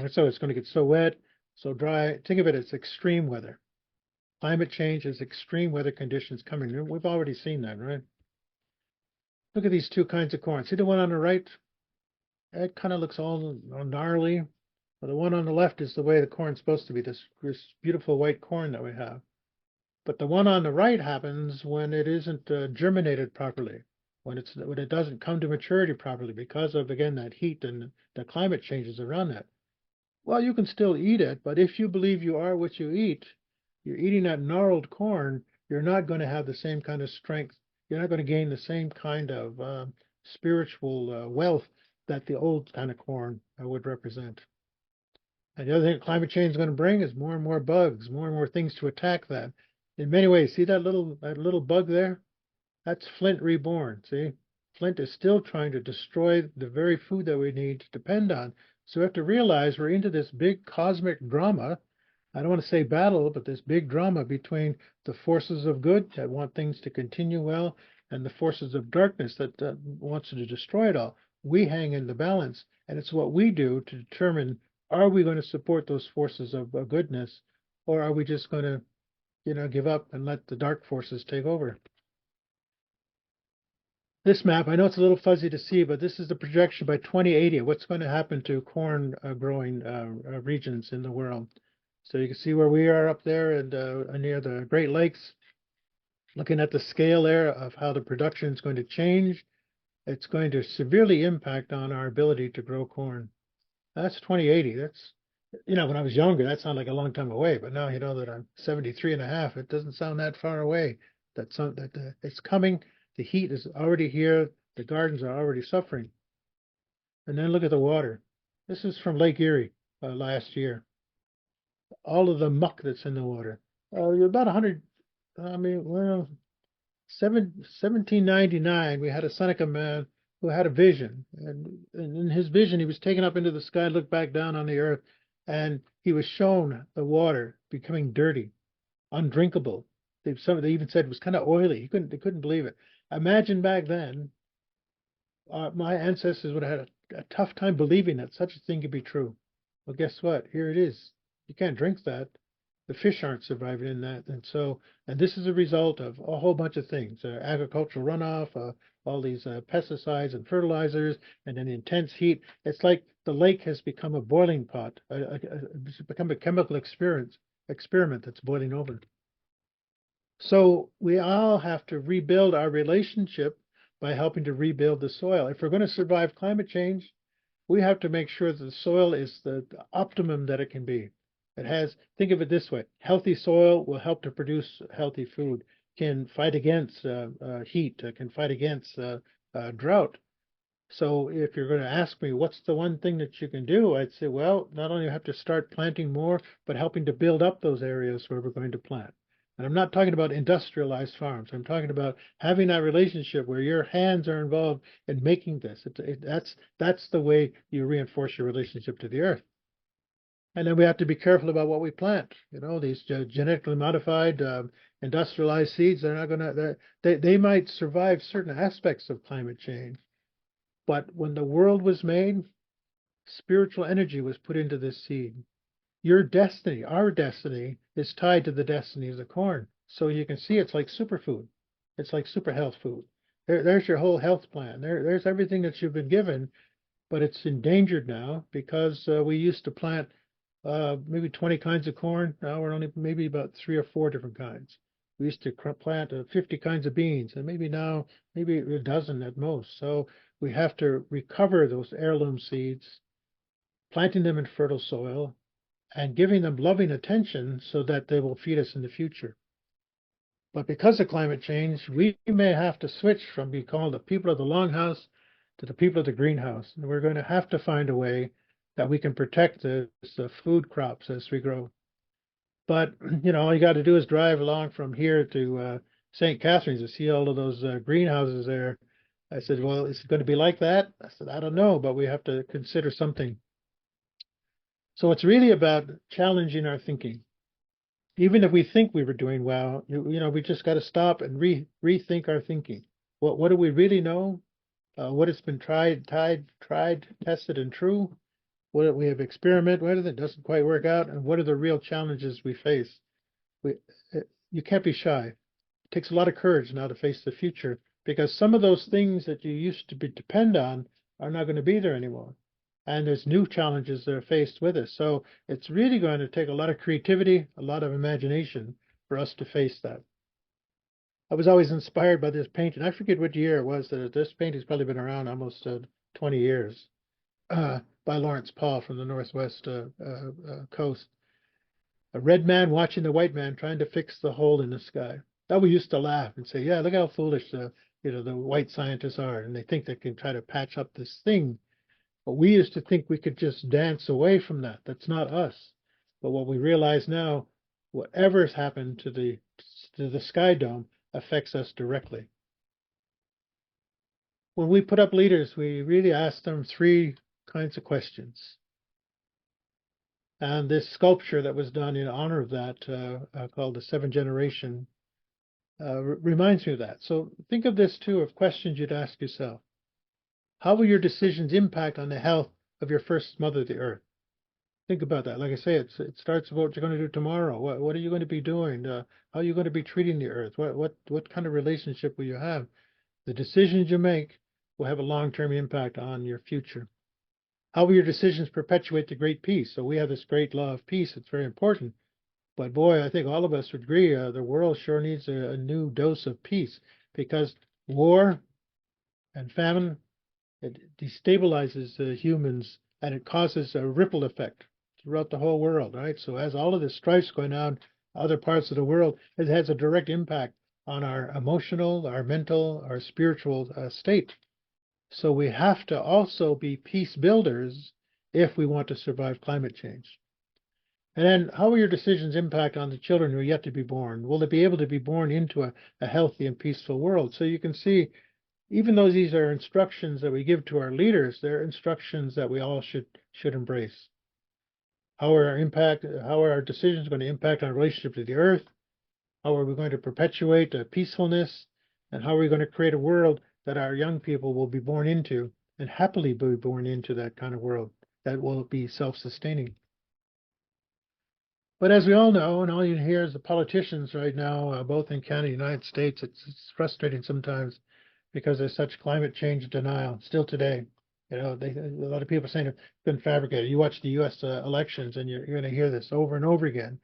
so it's going to get so wet, so dry. Think of it as extreme weather. Climate change is extreme weather conditions coming. We've already seen that, right? Look at these two kinds of corn. See the one on the right? It kind of looks all gnarly. But the one on the left is the way the corn's supposed to be, this beautiful white corn that we have. But the one on the right happens when it isn't germinated properly, when it doesn't come to maturity properly because of, again, that heat and the climate changes around that. Well, you can still eat it, but if you believe you are what you eat, you're eating that gnarled corn, you're not going to have the same kind of strength. You're not going to gain the same kind of spiritual wealth that the old kind of corn would represent. And the other thing climate change is going to bring is more and more bugs, more and more things to attack that. In many ways, see that little bug there? That's Flint reborn, see? Flint is still trying to destroy the very food that we need to depend on. So we have to realize we're into this big cosmic drama. I don't want to say battle, but this big drama between the forces of good that want things to continue well and the forces of darkness that wants to destroy it all. We hang in the balance, and it's what we do to determine, are we going to support those forces of goodness, or are we just going to give up and let the dark forces take over? This map, I know it's a little fuzzy to see, but this is the projection by 2080 of what's going to happen to corn growing regions in the world. So you can see where we are up there and near the Great Lakes, looking at the scale there of how the production is going to change. It's going to severely impact on our ability to grow corn. That's 2080. You know, when I was younger, that sounded like a long time away, but now you know that I'm 73 and a half, it doesn't sound that far away. It's coming. The heat is already here. The gardens are already suffering. And then look at the water. This is from Lake Erie last year. All of the muck that's in the water. About 100, I mean, well, 1799, we had a Seneca man who had a vision. And in his vision, he was taken up into the sky, looked back down on the earth, and he was shown the water becoming dirty, undrinkable. They even said it was kind of oily. They couldn't believe it. Imagine back then, my ancestors would have had a tough time believing that such a thing could be true. Well, guess what? Here it is. You can't drink that. The fish aren't surviving in that. And this is a result of a whole bunch of things, agricultural runoff, all these pesticides and fertilizers, and then the intense heat. It's like the lake has become a boiling pot, it's become a chemical experiment that's boiling over. So we all have to rebuild our relationship by helping to rebuild the soil. If we're going to survive climate change, we have to make sure that the soil is the optimum that it can be. Think of it this way, healthy soil will help to produce healthy food, can fight against heat, can fight against drought. So if you're going to ask me, what's the one thing that you can do? I'd say, well, not only have to start planting more, but helping to build up those areas where we're going to plant. And I'm not talking about industrialized farms. I'm talking about having that relationship where your hands are involved in making this. That's the way you reinforce your relationship to the earth. And then we have to be careful about what we plant. You know, these genetically modified, industrialized seeds, they're not going to, they might survive certain aspects of climate change. But when the world was made, spiritual energy was put into this seed. Your destiny, our destiny, is tied to the destiny of the corn. So you can see it's like superfood. It's like super health food. There's your whole health plan. There's everything that you've been given, but it's endangered now because we used to plant maybe 20 kinds of corn. Now we're only maybe about 3 or 4 different kinds. We used to plant 50 kinds of beans, and maybe a dozen at most. So we have to recover those heirloom seeds, planting them in fertile soil, and giving them loving attention so that they will feed us in the future. But because of climate change, we may have to switch from being called the people of the longhouse to the people of the greenhouse. And we're going to have to find a way that we can protect the food crops as we grow. But, you know, all you got to do is drive along from here to St. Catharines to see all of those greenhouses there. I said, well, is it going to be like that? I said, I don't know, but we have to consider something. So it's really about challenging our thinking. Even if we think we were doing well, you know, we just got to stop and rethink our thinking. What do we really know? What has been tried, tested, and true? What we have experimented with that doesn't quite work out, and what are the real challenges we face? We, you can't be shy. It takes a lot of courage now to face the future because some of those things that you used to depend on are not going to be there anymore. And there's new challenges that are faced with us. So it's really going to take a lot of creativity, a lot of imagination for us to face that. I was always inspired by this painting. I forget what year it was that this painting's probably been around almost 20 years by Lawrence Paul from the Northwest coast. A red man watching the white man trying to fix the hole in the sky. Now we used to laugh and say, "Yeah, look how foolish the white scientists are, and they think they can try to patch up this thing." But we used to think we could just dance away from that. That's not us. But what we realize now, whatever's happened to the sky dome affects us directly. When we put up leaders, we really ask them 3 kinds of questions. And this sculpture that was done in honor of that, called the 7th Generation, reminds me of that. So think of this too, of questions you'd ask yourself. How will your decisions impact on the health of your first mother, the earth? Think about that. Like I say, it starts with what you're going to do tomorrow. What are you going to be doing? How are you going to be treating the earth? What kind of relationship will you have? The decisions you make will have a long-term impact on your future. How will your decisions perpetuate the great peace? So we have this great law of peace. It's very important. But boy, I think all of us would agree the world sure needs a new dose of peace because war and famine, it destabilizes humans and it causes a ripple effect throughout the whole world, right? So as all of this strife's going on other parts of the world, it has a direct impact on our emotional, our mental, our spiritual state. So we have to also be peace builders if we want to survive climate change. And then how will your decisions impact on the children who are yet to be born? Will they be able to be born into a healthy and peaceful world? So you can see, even though these are instructions that we give to our leaders, they're instructions that we all should embrace. How are our decisions going to impact our relationship to the earth? How are we going to perpetuate peacefulness? And how are we going to create a world that our young people will be born into and happily be born into that kind of world that will be self-sustaining? But as we all know, and all you hear is the politicians right now, both in Canada and the United States, it's frustrating sometimes because there's such climate change denial still today. You know, a lot of people are saying it's been fabricated. You watch the U.S. Elections, and you're going to hear this over and over again.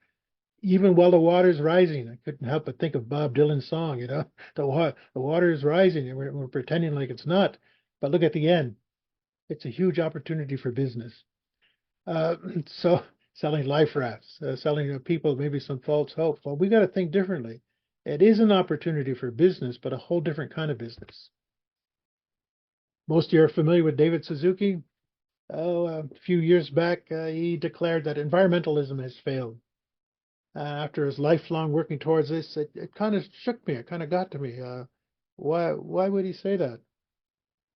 Even while the water's rising, I couldn't help but think of Bob Dylan's song. You know, the water is rising, and we're pretending like it's not. But look at the end. It's a huge opportunity for business. So selling life rafts, selling people maybe some false hope. Well, we got to think differently. It is an opportunity for business, but a whole different kind of business. Most of you are familiar with David Suzuki. Oh, a few years back, he declared that environmentalism has failed. After his lifelong working towards this, it kind of shook me. It kind of got to me. Why would he say that?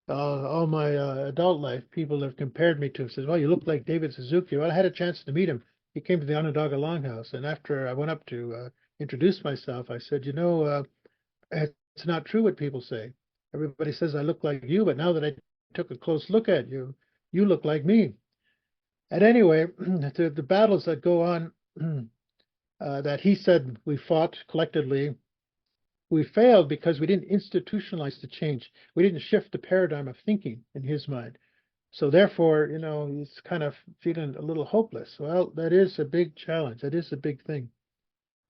All my adult life, people have compared me to him. Says, "Well, you look like David Suzuki." Well, I had a chance to meet him. He came to the Onondaga Longhouse, and after I went up to introduce myself, I said, "You know, it's not true what people say. Everybody says I look like you, but now that I took a close look at you, you look like me." And anyway, the battles that go on that he said we fought collectively, we failed because we didn't institutionalize the change. We didn't shift the paradigm of thinking in his mind. So therefore, you know, he's kind of feeling a little hopeless. Well, that is a big challenge. That is a big thing.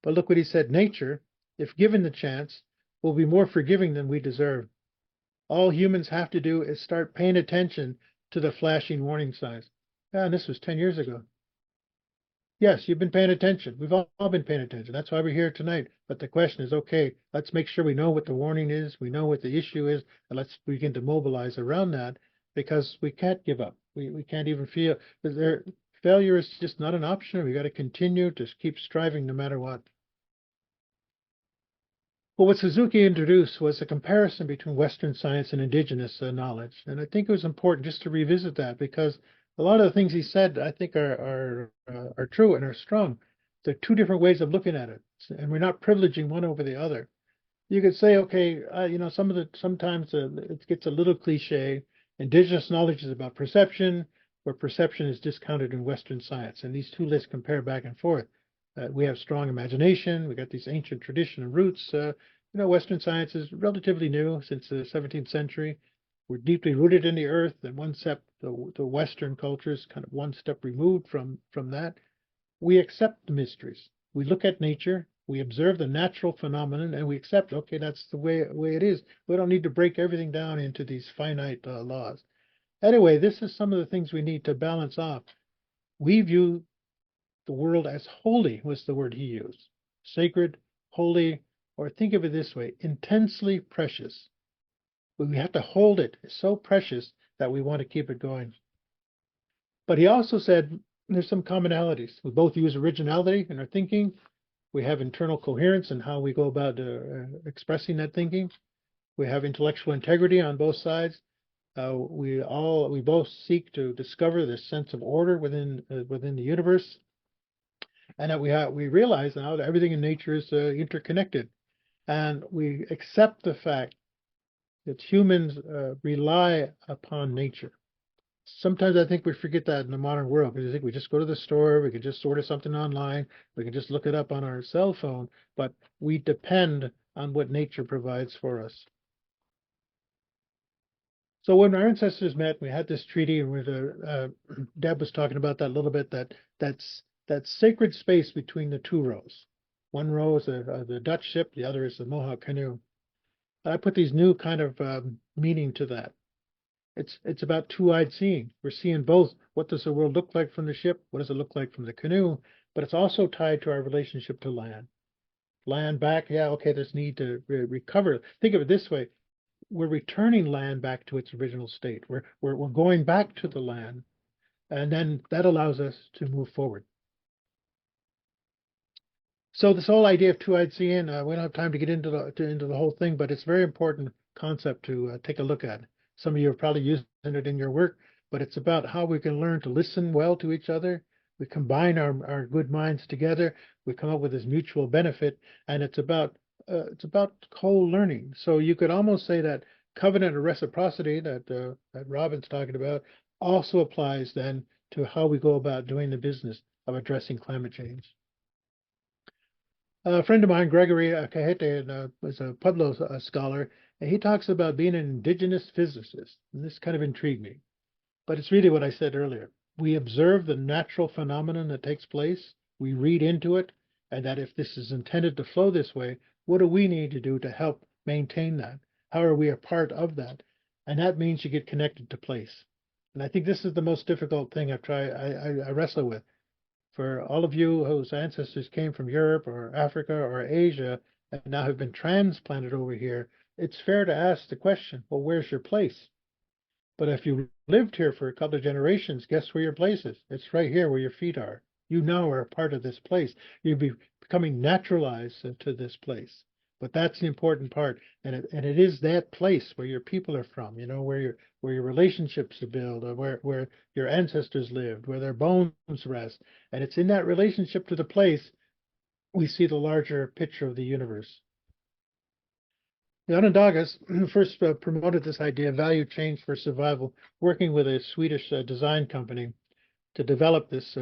But look what he said. Nature, if given the chance, will be more forgiving than we deserve. All humans have to do is start paying attention to the flashing warning signs. Yeah, and this was 10 years ago. Yes, you've been paying attention. We've all been paying attention. That's why we're here tonight. But the question is, okay, let's make sure we know what the warning is, we know what the issue is, and let's begin to mobilize around that, because we can't give up. We can't even feel that failure is just not an option. We got to continue to keep striving no matter what. Well, what Suzuki introduced was a comparison between Western science and indigenous knowledge. And I think it was important just to revisit that, because a lot of the things he said, I think, are true and are strong. There are two different ways of looking at it, and we're not privileging one over the other. You could say, okay, you know, sometimes it gets a little cliche. Indigenous knowledge is about perception, where perception is discounted in Western science, and these two lists compare back and forth. We have strong imagination. We got these ancient tradition and roots. You know, Western science is relatively new, since the 17th century. We're deeply rooted in the earth, and one step, the Western culture is kind of one step removed from that. We accept the mysteries. We look at nature, we observe the natural phenomenon, and we accept, okay, that's the way it is. We don't need to break everything down into these finite laws. Anyway, this is some of the things we need to balance off. We view the world as holy, was the word he used. Sacred, holy, or think of it this way, intensely precious. But we have to hold it. It's so precious that we want to keep it going. But he also said there's some commonalities. We both use originality in our thinking. We have internal coherence in how we go about expressing that thinking. We have intellectual integrity on both sides. We both seek to discover this sense of order within the universe, and that we realize now that everything in nature is interconnected, and we accept the fact that humans rely upon nature. Sometimes I think we forget that in the modern world, because I think we just go to the store, we can just order something online, we can just look it up on our cell phone, but we depend on what nature provides for us. So when our ancestors met, we had this treaty with Deb was talking about that a little bit, that sacred space between the two rows. One row is the Dutch ship, the other is the Mohawk canoe. I put these new kind of meaning to that. It's about two-eyed seeing. We're seeing both. What does the world look like from the ship? What does it look like from the canoe? But it's also tied to our relationship to land. Land back, yeah, okay, there's need to recover. Think of it this way. We're returning land back to its original state. We're going back to the land, and then that allows us to move forward. So this whole idea of two-eyed seeing, we don't have time to get into the whole thing, but it's a very important concept to take a look at. Some of you are probably using it in your work, but it's about how we can learn to listen well to each other. We combine our good minds together. We come up with this mutual benefit, and it's about co-learning. So you could almost say that covenant of reciprocity that Robin's talking about also applies then to how we go about doing the business of addressing climate change. A friend of mine, Gregory Cajete, was a Pueblo scholar, and he talks about being an indigenous physicist. And this kind of intrigued me. But it's really what I said earlier. We observe the natural phenomenon that takes place, we read into it, and that if this is intended to flow this way, what do we need to do to help maintain that? How are we a part of that? And that means you get connected to place. And I think this is the most difficult thing I wrestle with. For all of you whose ancestors came from Europe or Africa or Asia and now have been transplanted over here, it's fair to ask the question, well, where's your place? But if you lived here for a couple of generations, guess where your place is? It's right here where your feet are. You now are a part of this place. You'll be becoming naturalized into this place. But that's the important part, and it is that place where your people are from. You know, where your relationships are built, or where your ancestors lived, where their bones rest, and it's in that relationship to the place we see the larger picture of the universe. The Onondagas first promoted this idea of value change for survival, working with a Swedish design company to develop this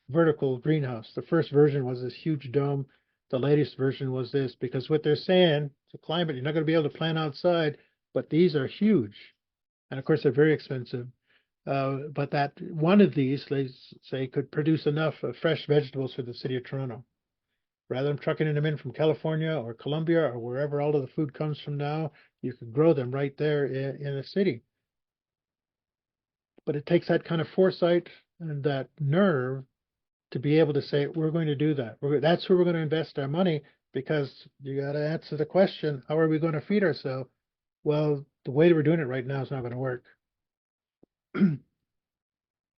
vertical greenhouse. The first version was this huge dome. The latest version was this, because what they're saying, the climate, you're not going to be able to plant outside, but these are huge. And of course, they're very expensive. But that one of these, they say, could produce enough fresh vegetables for the city of Toronto. Rather than trucking them in from California or Colombia or wherever all of the food comes from now, you could grow them right there in a city. But it takes that kind of foresight and that nerve to be able to say, we're going to do that. That's where we're going to invest our money, because you got to answer the question, how are we going to feed ourselves? Well, the way that we're doing it right now is not going to work.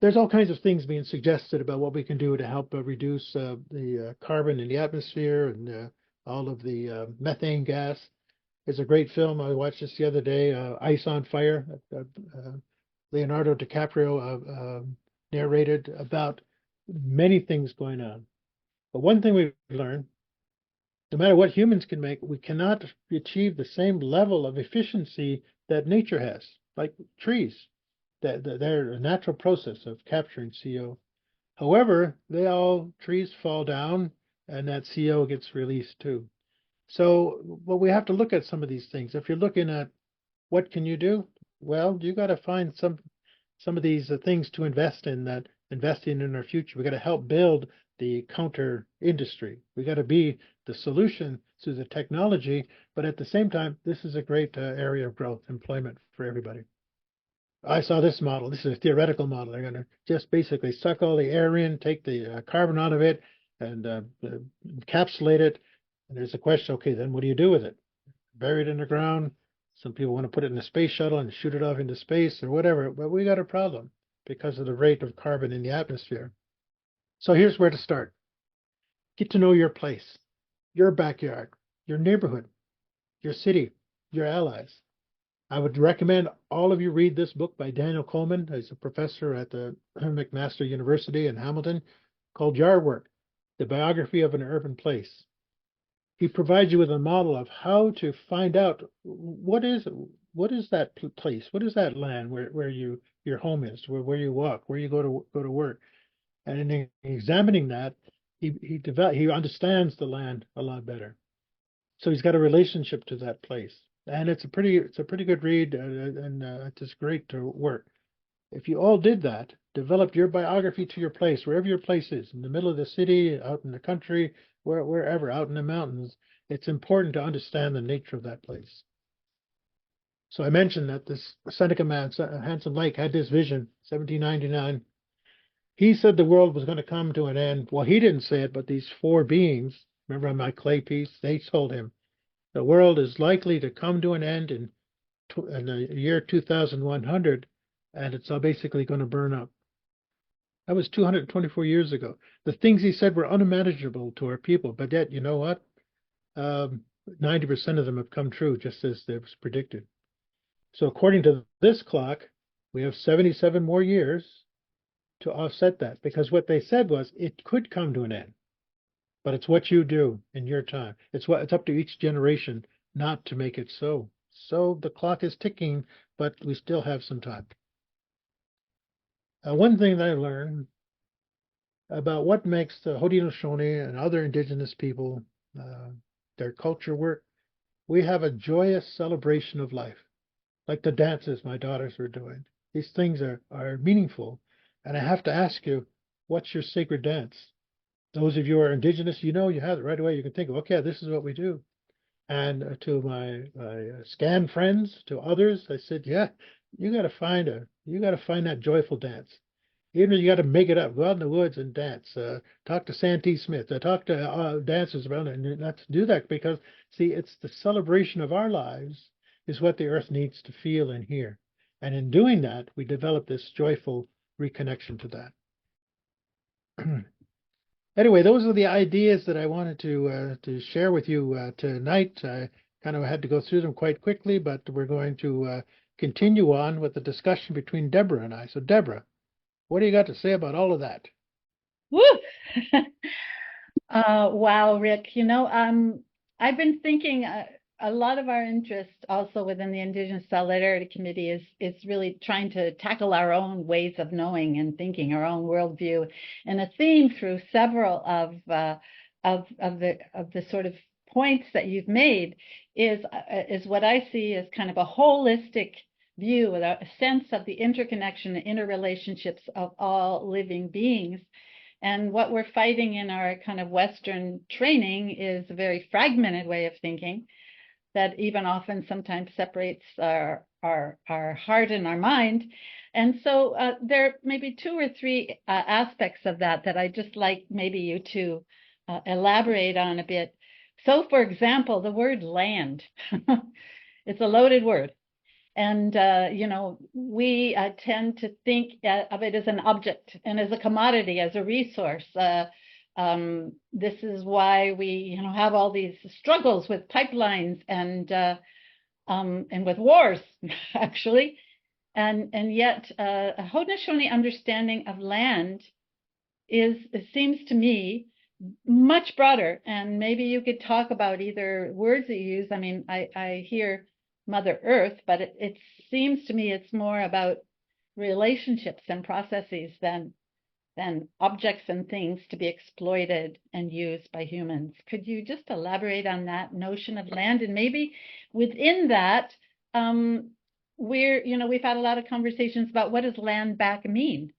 There's all kinds of things being suggested about what we can do to help reduce the carbon in the atmosphere and all of the methane gas. It's a great film. I watched this the other day, Ice on Fire. Leonardo DiCaprio narrated about many things going on. But one thing we've learned, no matter what humans can make, we cannot achieve the same level of efficiency that nature has, like trees. They're a natural process of capturing CO. However, trees fall down and that CO gets released too. So, well, we have to look at some of these things. If you're looking at what can you do, well, you got to find some of these things to invest in, that investing in our future. We got to help build the counter industry. We got to be the solution to the technology, but at the same time, this is a great area of growth, employment for everybody. I saw this model. This is a theoretical model. They're going to just basically suck all the air in, take the carbon out of it, and encapsulate it. And there's a question, okay, then what do you do with it? Bury it in the ground. Some people want to put it in a space shuttle and shoot it off into space or whatever. But we got a problem because of the rate of carbon in the atmosphere. So here's where to start. Get to know your place, your backyard, your neighborhood, your city, your allies. I would recommend all of you read this book by Daniel Coleman. He's a professor at the McMaster University in Hamilton, called Yard Work, The Biography of an Urban Place. He provides you with a model of how to find out what is that place, what is that land where your home is, where you walk, where you go to work. And in examining that, he understands the land a lot better. So he's got a relationship to that place. And it's a pretty good read, and it's great to work. If you all did that, developed your biography to your place, wherever your place is, in the middle of the city, out in the country, wherever, out in the mountains, it's important to understand the nature of that place. So I mentioned that this Seneca man, Hanson Lake, had this vision, 1799. He said the world was going to come to an end. Well, he didn't say it, but these four beings, remember on my clay piece, they told him the world is likely to come to an end in the year 2100, and it's basically going to burn up. That was 224 years ago. The things he said were unimaginable to our people, but yet, you know what? 90% of them have come true, just as it was predicted. So according to this clock, we have 77 more years to offset that, because what they said was it could come to an end, but it's what you do in your time. It's up to each generation not to make it so. So the clock is ticking, but we still have some time. One thing that I learned about what makes the Haudenosaunee and other indigenous people, their culture work, we have a joyous celebration of life, like the dances my daughters were doing. These things are meaningful. And I have to ask you, what's your sacred dance? Those of you who are indigenous, you know you have it right away. You can think of, okay, this is what we do. And to my scan friends, to others, I said, yeah, you got to find that joyful dance. Even if you got to make it up, go out in the woods and dance. Talk to Santee Smith. Talk to dancers around it, and let's do that, because see, it's the celebration of our lives is what the earth needs to feel and hear. And in doing that, we develop this joyful reconnection to that. Anyway, those are the ideas that I wanted to share with you tonight. I kind of had to go through them quite quickly, but we're going to continue on with the discussion between Deborah and I. So, Deborah, what do you got to say about all of that? Woo! Wow, Rick. I've been thinking a lot of our interest also within the Indigenous Solidarity Committee is really trying to tackle our own ways of knowing and thinking, our own worldview, and a theme through several of the sort of points that you've made is what I see as kind of a holistic view, a sense of the interconnection and interrelationships of all living beings. And what we're fighting in our kind of Western training is a very fragmented way of thinking that even often sometimes separates our heart and our mind. And so there may be two or three aspects of that I just like maybe you to elaborate on a bit. So, for example, the word land, it's a loaded word. And, we tend to think of it as an object and as a commodity, as a resource. This is why we, have all these struggles with pipelines and with wars, actually. And yet, a Haudenosaunee understanding of land it seems to me, much broader. And maybe you could talk about either words that you use. I mean, I hear Mother Earth, but it seems to me it's more about relationships and processes than objects and things to be exploited and used by humans. Could you just elaborate on that notion of land? And maybe within that, we've had a lot of conversations about what does land back mean?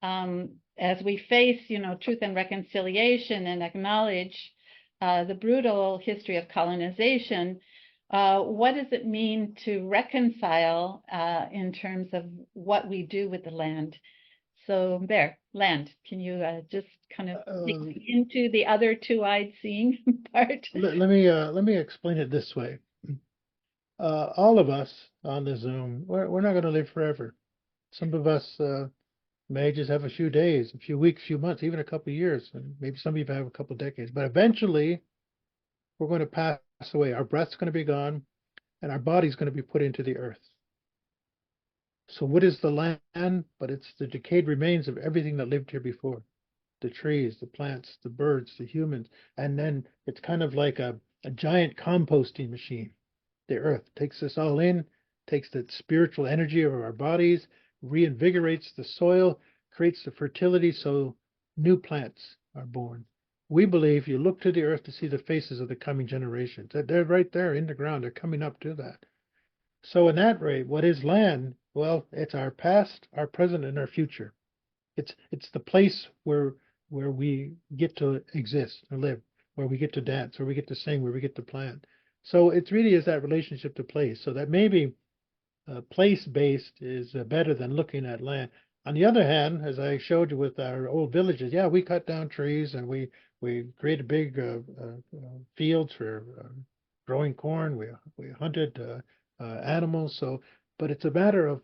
As we face, truth and reconciliation and acknowledge the brutal history of colonization, what does it mean to reconcile in terms of what we do with the land? So there, land. Can you just kind of take me into the other two-eyed seeing part? Let me explain it this way. All of us on the Zoom, we're not going to live forever. Some of us may just have a few days, a few weeks, a few months, even a couple of years, and maybe some of you have a couple of decades. But eventually, we're going to pass away. Our breath's going to be gone, and our body's going to be put into the earth. So what is the land? But it's the decayed remains of everything that lived here before. The trees, the plants, the birds, the humans. And then it's kind of like a giant composting machine. The earth takes this all in, takes the spiritual energy of our bodies, reinvigorates the soil, creates the fertility so new plants are born. We believe you look to the earth to see the faces of the coming generations. They're right there in the ground. They're coming up to that. So in that way, what is land? Well, it's our past, our present, and our future. It's the place where we get to exist and live, where we get to dance, where we get to sing, where we get to plant. So it really is that relationship to place. So that maybe place-based is better than looking at land. On the other hand, as I showed you with our old villages, yeah, we cut down trees and we created big fields for growing corn. We hunted animals. So, but it's a matter of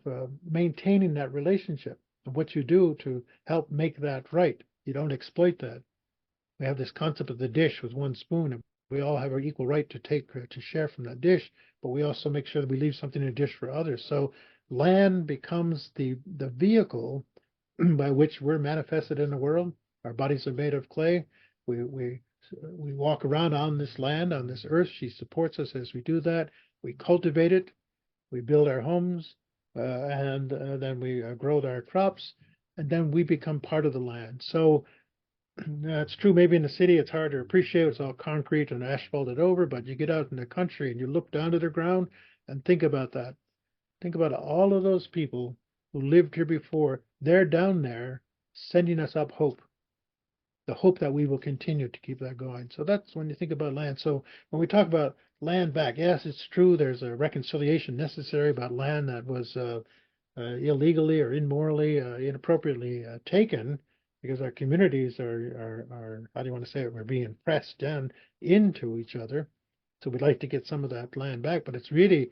maintaining that relationship and what you do to help make that right. You don't exploit that. We have this concept of the dish with one spoon, and we all have our equal right to take to share from that dish, but we also make sure that we leave something in a dish for others. So land becomes the vehicle by which we're manifested in the world. Our bodies are made of clay. We walk around on this land, on this earth. She supports us as we do that. We cultivate it. We build our homes, and then we grow our crops, and then we become part of the land. So it's true. Maybe in the city it's hard to appreciate. It's all concrete and asphalted over, but you get out in the country and you look down to the ground and think about that. Think about all of those people who lived here before. They're down there sending us up hope, the hope that we will continue to keep that going. So that's when you think about land. So when we talk about land back, yes, it's true. There's a reconciliation necessary about land that was illegally or immorally, inappropriately taken, because our communities are how do you want to say it? We're being pressed down into each other. So we'd like to get some of that land back, but it's really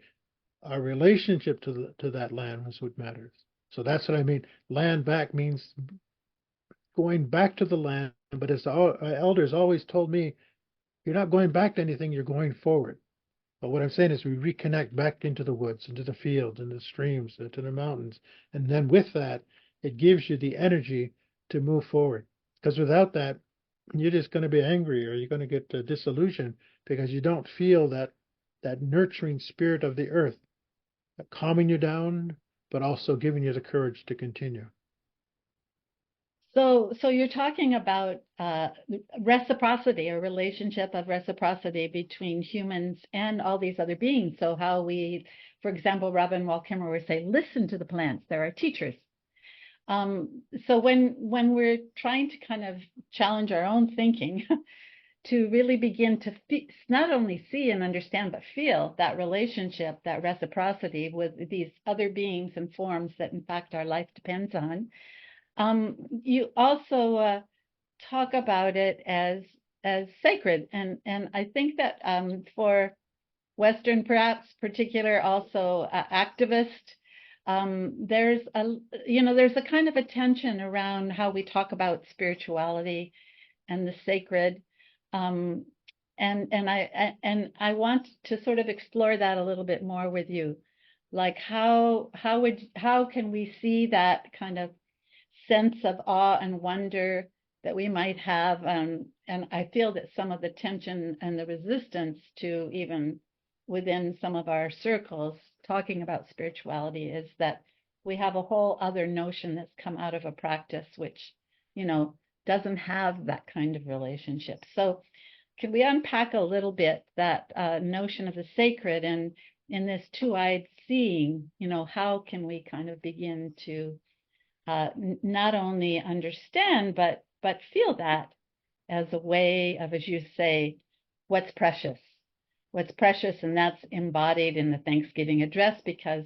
our relationship to that land is what matters. So that's what I mean. Land back means going back to the land, but as our elders always told me, you're not going back to anything, you're going forward. But what I'm saying is we reconnect back into the woods, into the fields, into the streams, to the mountains. And then with that, it gives you the energy to move forward. Because without that, you're just going to be angry or you're going to get disillusioned because you don't feel that nurturing spirit of the earth, calming you down, but also giving you the courage to continue. So you're talking about reciprocity, a relationship of reciprocity between humans and all these other beings. So how we, for example, Robin Wall Kimmerer would say, listen to the plants. They're our teachers. So when we're trying to kind of challenge our own thinking to really begin to not only see and understand, but feel that relationship, that reciprocity with these other beings and forms that in fact our life depends on. You also talk about it as sacred, and I think that for Western, perhaps particular, also activist, there's a kind of a tension around how we talk about spirituality and the sacred, and I want to sort of explore that a little bit more with you, like how can we see that kind of sense of awe and wonder that we might have. And I feel that some of the tension and the resistance to even within some of our circles talking about spirituality is that we have a whole other notion that's come out of a practice which, doesn't have that kind of relationship. So can we unpack a little bit that notion of the sacred and in this two-eyed seeing, how can we kind of begin to not only understand, but feel that as a way of, as you say, what's precious, and that's embodied in the Thanksgiving address because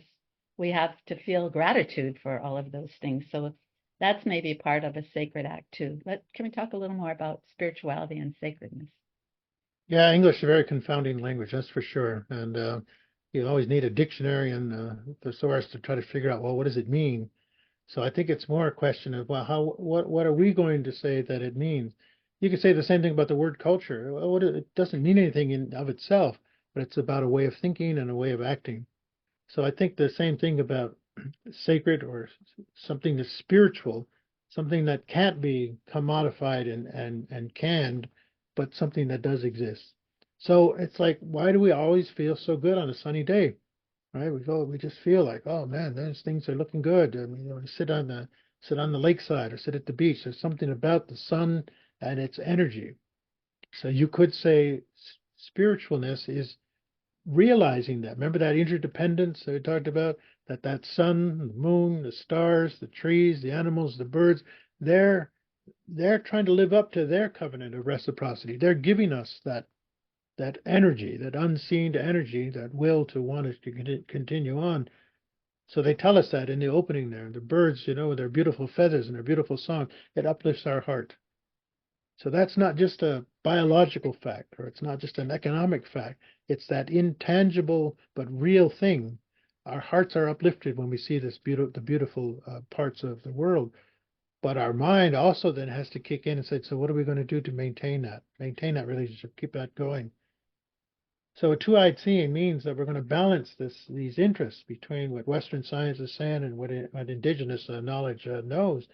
we have to feel gratitude for all of those things. So that's maybe part of a sacred act too. Can we talk a little more about spirituality and sacredness? Yeah, English is a very confounding language, that's for sure. And you always need a dictionary and thesaurus to try to figure out, well, what does it mean? So I think it's more a question of, well, what are we going to say that it means? You could say the same thing about the word culture. Well, it doesn't mean anything in of itself, but it's about a way of thinking and a way of acting. So I think the same thing about sacred or something that's spiritual, something that can't be commodified and canned, but something that does exist. So it's like, why do we always feel so good on a sunny day? Right? We just feel like, oh man, those things are looking good. I mean, sit on the lakeside or sit at the beach. There's something about the sun and its energy. So you could say spiritualness is realizing that. Remember that interdependence that we talked about? That sun, the moon, the stars, the trees, the animals, the birds, they're trying to live up to their covenant of reciprocity. They're giving us that energy, that unseen energy, that will to want us to continue on. So they tell us that in the opening there. The birds, with their beautiful feathers and their beautiful song, it uplifts our heart. So that's not just a biological fact, or it's not just an economic fact. It's that intangible but real thing. Our hearts are uplifted when we see the beautiful parts of the world. But our mind also then has to kick in and say, so what are we going to do to maintain that relationship, keep that going? So a two-eyed seeing means that we're going to balance these interests between what Western science is saying and what indigenous knowledge knows.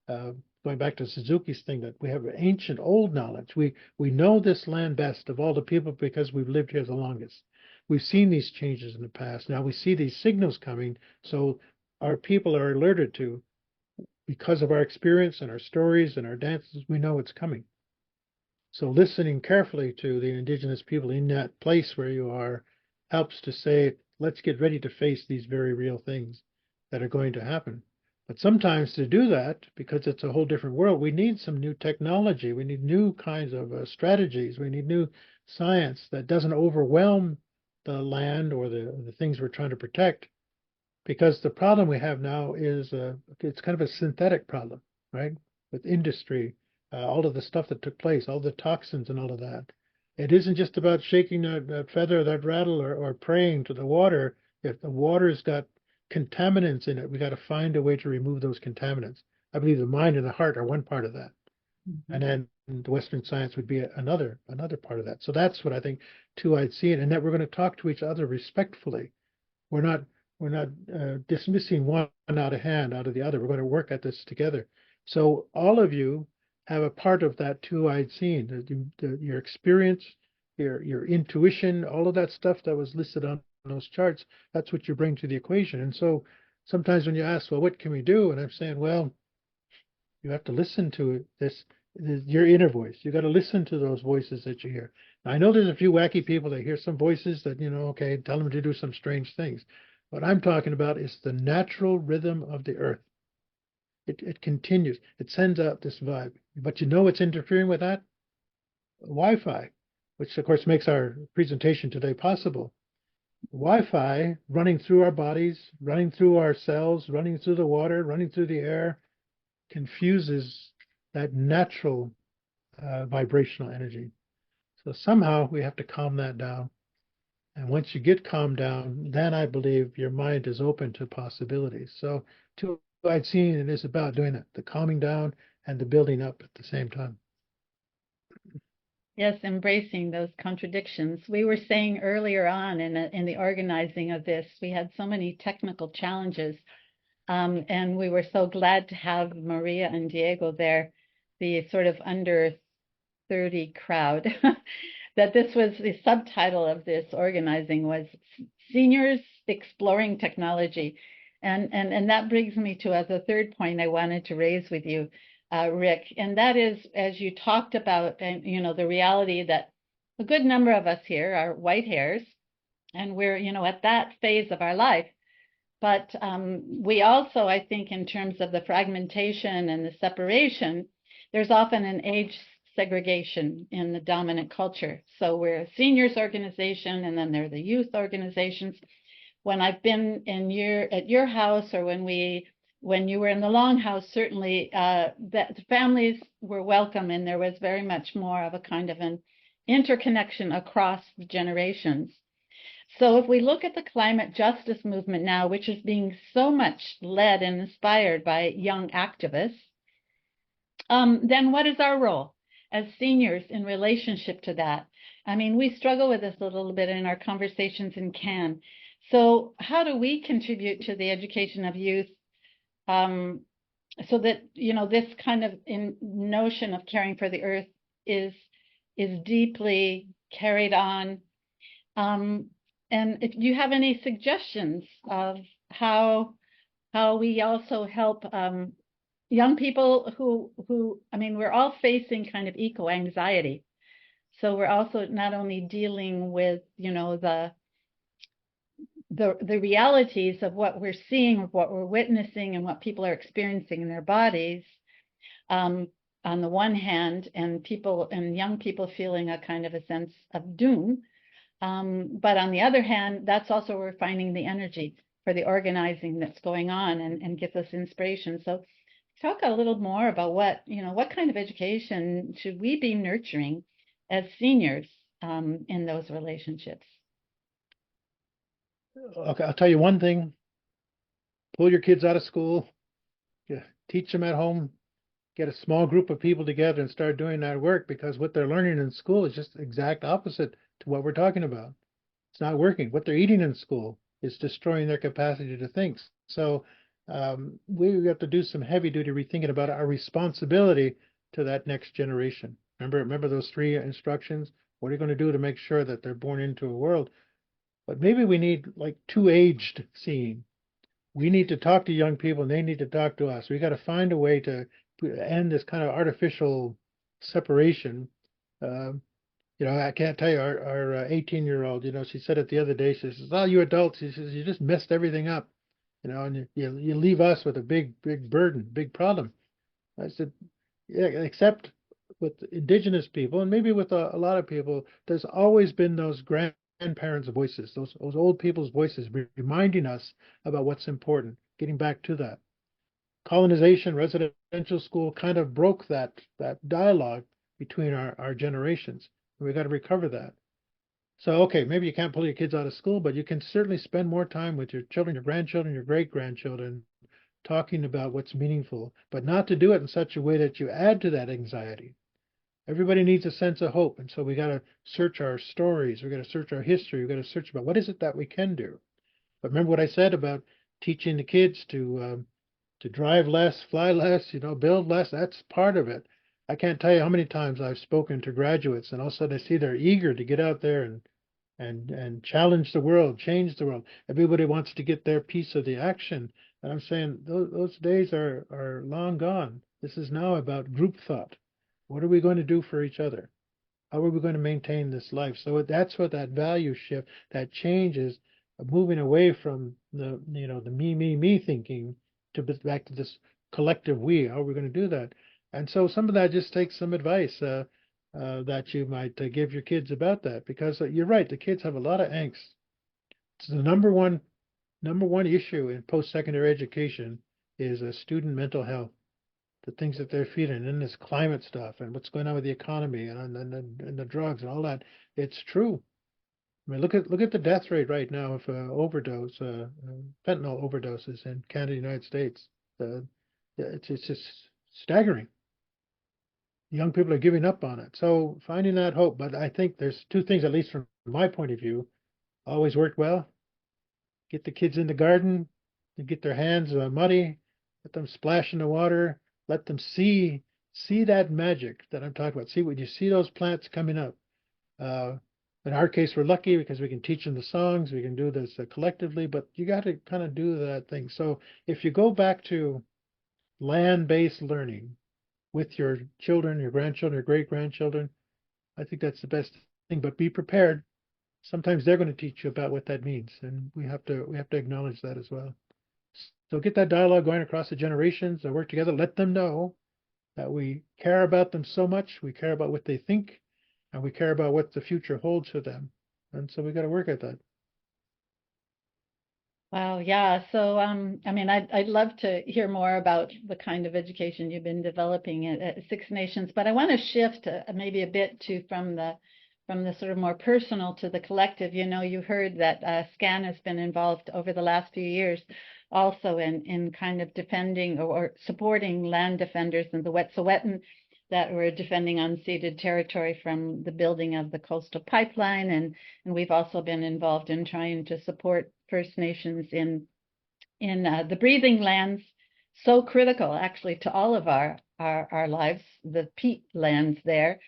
Going back to Suzuki's thing, that we have ancient old knowledge. We know this land best of all the people because we've lived here the longest. We've seen these changes in the past. Now we see these signals coming, so our people are alerted to, because of our experience and our stories and our dances, we know it's coming. So listening carefully to the indigenous people in that place where you are helps to say, let's get ready to face these very real things that are going to happen. But sometimes to do that, because it's a whole different world, we need some new technology. We need new kinds of strategies. We need new science that doesn't overwhelm the land or the things we're trying to protect. Because the problem we have now is it's kind of a synthetic problem, right? With industry, all of the stuff that took place, all the toxins and all of that. It isn't just about shaking that feather, that rattle, or praying to the water. If the water's got contaminants in it, we got to find a way to remove those contaminants. I believe the mind and the heart are one part of that. Mm-hmm. And then the Western science would be another part of that. So that's what I think two-eyed seeing, and that we're going to talk to each other respectfully. We're not dismissing one out of hand out of the other. We're going to work at this together. So all of you have a part of that two-eyed seeing. Your experience, your intuition, all of that stuff that was listed on those charts. That's what you bring to the equation. And so sometimes when you ask, well, what can we do? And I'm saying, well, you have to listen to your inner voice. You got to listen to those voices that you hear. Now, I know there's a few wacky people that hear some voices that, okay, tell them to do some strange things. What I'm talking about is the natural rhythm of the earth. It continues. It sends out this vibe. But what's interfering with that? Wi-Fi, which of course makes our presentation today possible. Wi-Fi running through our bodies, running through our cells, running through the water, running through the air, confuses that natural vibrational energy. So somehow we have to calm that down. And once you get calmed down, then I believe your mind is open to possibilities. So two-eyed seeing, it is about doing it, the calming down and the building up at the same time. Yes, embracing those contradictions. We were saying earlier on in the organizing of this, we had so many technical challenges, and we were so glad to have Maria and Diego there, the sort of under 30 crowd. That this was the subtitle of this organizing was Seniors Exploring Technology. And that brings me to as a third point I wanted to raise with you, Rick, and that is, as you talked about, and the reality that a good number of us here are white hairs, and we're, at that phase of our life. But we also, I think, in terms of the fragmentation and the separation, there's often an age segregation in the dominant culture. So we're a seniors organization, and then there are the youth organizations. When I've been at your house, or when you were in the Longhouse, certainly the families were welcome, and there was very much more of a kind of an interconnection across the generations. So if we look at the climate justice movement now, which is being so much led and inspired by young activists, then what is our role as seniors in relationship to that? I mean, we struggle with this a little bit in our conversations in CAN. So how do we contribute to the education of youth so that, this kind of notion of caring for the earth is deeply carried on? And if you have any suggestions of how we also help young people who, I mean, we're all facing kind of eco-anxiety. So we're also not only dealing with, the realities of what we're seeing, of what we're witnessing, and what people are experiencing in their bodies, on the one hand, and young people feeling a kind of a sense of doom. But on the other hand, that's also where we're finding the energy the organizing that's going on and gives us inspiration. So talk a little more about what kind of education should we be nurturing as seniors in those relationships. Okay, I'll tell you one thing. Pull your kids out of school, teach them at home, get a small group of people together and start doing that work, because what they're learning in school is just the exact opposite to what we're talking about. It's not working. What they're eating in school is destroying their capacity to think. So we have to do some heavy duty rethinking about our responsibility to that next generation. Remember those 3 instructions? What are you going to do to make sure that they're born into a world? But maybe we need like 2-aged seeing. We need to talk to young people and they need to talk to us. We got to find a way to end this kind of artificial separation. I can't tell you, our 18-year-old, she said it the other day. She says, "Oh, you adults," she says, "you just messed everything up, and you leave us with a big burden, big problem." I said, "Yeah, except with indigenous people, and maybe with a lot of people, there's always been those grandparents' voices, those old people's voices, reminding us about what's important, getting back to that. Colonization, residential school kind of broke that dialogue between our generations. And we got to recover that. So, okay, maybe you can't pull your kids out of school, but you can certainly spend more time with your children, your grandchildren, your great-grandchildren, talking about what's meaningful, but not to do it in such a way that you add to that anxiety. Everybody needs a sense of hope, and so we got to search our stories, we got to search our history, we got to search about what is it that we can do. But remember what I said about teaching the kids to drive less, fly less, build less. That's part of it. I can't tell you how many times I've spoken to graduates, and all of a sudden I see they're eager to get out there and challenge the world, change the world. Everybody wants to get their piece of the action. And I'm saying those days are long gone. This is now about group thought. What are we going to do for each other? How are we going to maintain this life? So that's what that value shift, that change is, moving away from the me thinking to back to this collective we. How are we going to do that? And so some of that just takes some advice that you might give your kids about that, because you're right, the kids have a lot of angst. It's the number one issue in post-secondary education is student mental health, the things that they're feeling, and this climate stuff, and what's going on with the economy, and the drugs and all that. It's true. I mean, look at the death rate right now of fentanyl overdoses in Canada, United States. It's just staggering. Young people are giving up on it. So finding that hope. But I think there's 2 things, at least from my point of view, always worked well. Get the kids in the garden, to get their hands muddy, let them splash in the water, let them see that magic that I'm talking about. See when you see those plants coming up. In our case, we're lucky because we can teach them the songs, we can do this collectively, but you got to kind of do that thing. So if you go back to land-based learning with your children, your grandchildren, your great-grandchildren, I think that's the best thing. But be prepared. Sometimes they're going to teach you about what that means, and we have to acknowledge that as well. So get that dialogue going across the generations and work together. Let them know that we care about them so much. We care about what they think, and we care about what the future holds for them. And so we got to work at that. Wow, yeah. So, I mean, I'd love to hear more about the kind of education you've been developing at Six Nations, but I want to shift maybe a bit from the sort of more personal to the collective. You heard that SCAN has been involved over the last few years also in kind of defending or supporting land defenders in the Wet'suwet'en that were defending unceded territory from the building of the coastal pipeline. And we've also been involved in trying to support First Nations in the breathing lands, so critical actually to all of our lives, the peat lands there,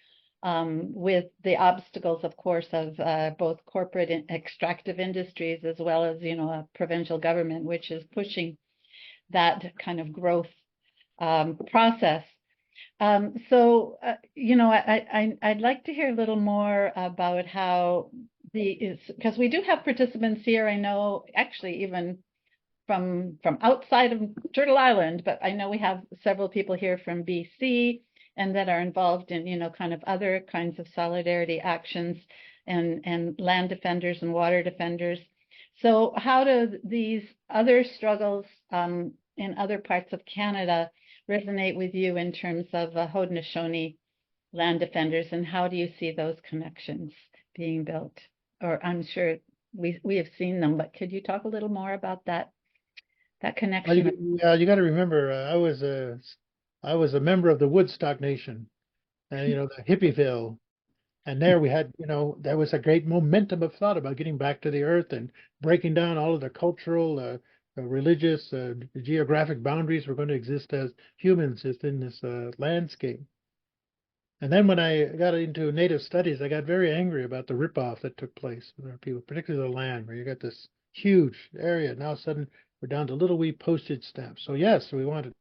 with the obstacles, of course, of both corporate and extractive industries, as well as, a provincial government, which is pushing that kind of growth process. So, I'd like to hear a little more about how because we do have participants here, I know, actually even from outside of Turtle Island, but I know we have several people here from BC and that are involved in, kind of other kinds of solidarity actions and land defenders and water defenders. So how do these other struggles in other parts of Canada resonate with you in terms of Haudenosaunee land defenders, and how do you see those connections being built? Or I'm sure we have seen them, but could you talk a little more about that Well, connection? you got to remember, I was a member of the Woodstock Nation, and the Hippieville, and there we had, there was a great momentum of thought about getting back to the earth and breaking down all of the cultural, religious, geographic boundaries we're going to exist as humans in this landscape. And then when I got into Native studies, I got very angry about the ripoff that took place with our people, particularly the land, where you got this huge area. Now suddenly we're down to little wee postage stamps. So yes, we wanted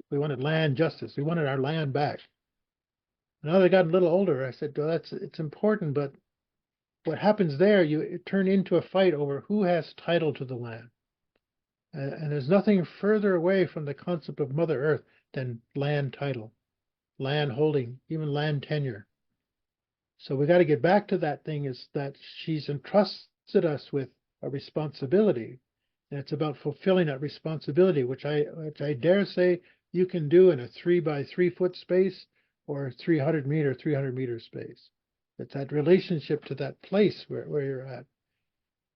land justice. We wanted our land back. Now they got a little older. I said, well, it's important, but what happens there, it turned into a fight over who has title to the land. And there's nothing further away from the concept of Mother Earth than land title, land holding, even land tenure. So we got to get back to that thing, is that she's entrusted us with a responsibility. And it's about fulfilling that responsibility, which I dare say you can do in a 3 by 3 foot space or 300 meter space. It's that relationship to that place where you're at.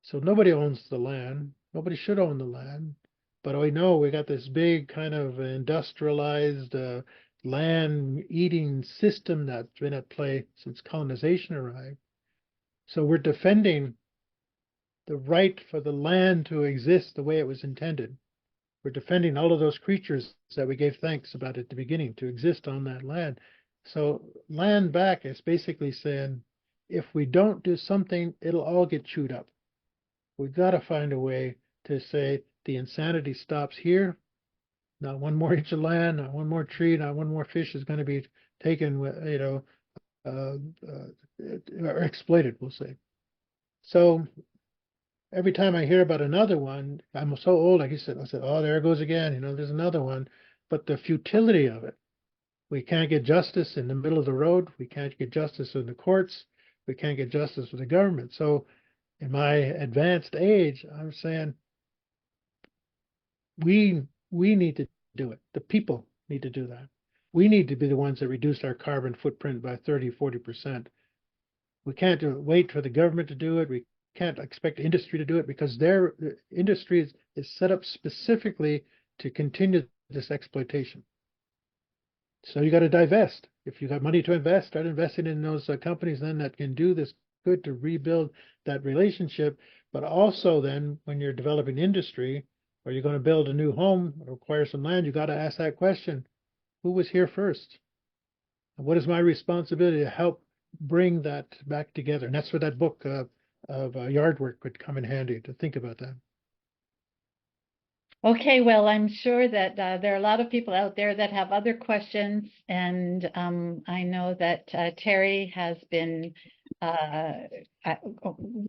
So nobody owns the land. Nobody should own the land. But we know we got this big kind of industrialized land eating system that's been at play since colonization arrived. So we're defending the right for the land to exist the way it was intended. We're defending all of those creatures that we gave thanks about at the beginning to exist on that land. So land back is basically saying, if we don't do something, it'll all get chewed up. We've got to find a way to say the insanity stops here. Not one more inch of land, not one more tree, not one more fish is going to be taken, or exploited, we'll say. So every time I hear about another one, I'm so old, like you said, I said, oh, there it goes again. There's another one. But the futility of it, we can't get justice in the middle of the road. We can't get justice in the courts. We can't get justice with the government. So in my advanced age, I'm saying we need to do it. The people need to do that. We need to be the ones that reduce our carbon footprint by 30-40%. We can't wait for the government to do it. We can't expect industry to do it, because their industry is set up specifically to continue this exploitation. So you got to divest. If you got money to invest, start investing in those companies then that can do this good to rebuild that relationship. But also then, when you're developing industry, or you're going to build a new home or acquire some land, you got to ask that question: who was here first? And what is my responsibility to help bring that back together? And that's where that book of yard work would come in handy, to think about that. Okay, well, I'm sure that there are a lot of people out there that have other questions, and I know that Terry has been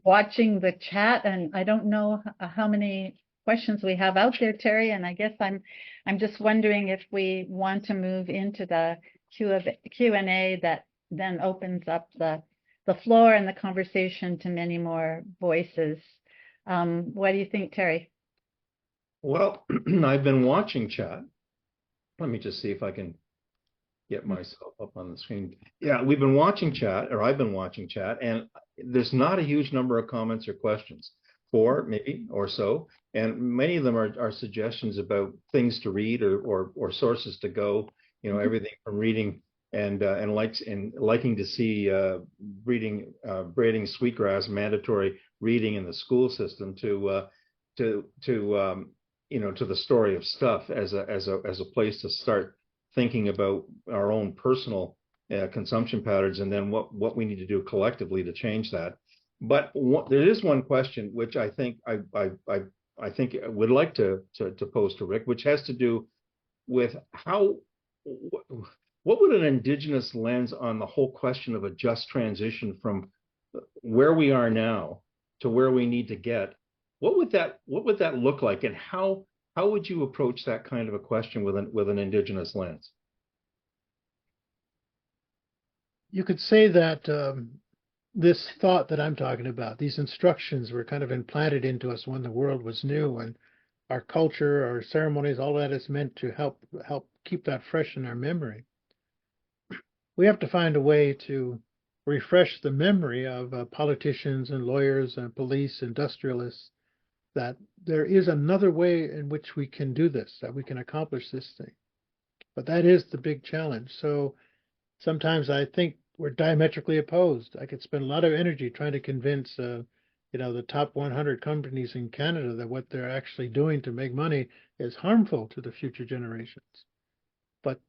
watching the chat, and I don't know how many questions we have out there, Terry, and I guess I'm just wondering if we want to move into the Q&A that then opens up the floor and the conversation to many more voices. What do you think, Terry? Well, I've been watching chat. Let me just see if I can get myself up on the screen. Yeah, we've been watching chat, or I've been watching chat, and there's not a huge number of comments or questions, 4 maybe or so, and many of them are suggestions about things to read or sources to go. Everything from reading and liking to see braiding sweetgrass mandatory reading in the school system to the story of stuff as a place to start thinking about our own personal consumption patterns, and then what we need to do collectively to change that. But there is one question which I think I would like to pose to Rick, which has to do with what would an indigenous lens on the whole question of a just transition from where we are now to where we need to get. What would that look like, and how would you approach that kind of a question with an indigenous lens? You could say that this thought that I'm talking about, these instructions were kind of implanted into us when the world was new, and our culture, our ceremonies, all that is meant to help keep that fresh in our memory. We have to find a way to refresh the memory of politicians and lawyers and police, industrialists, that there is another way in which we can do this, that we can accomplish this thing. But that is the big challenge. So sometimes I think we're diametrically opposed. I could spend a lot of energy trying to convince, the top 100 companies in Canada that what they're actually doing to make money is harmful to the future generations. But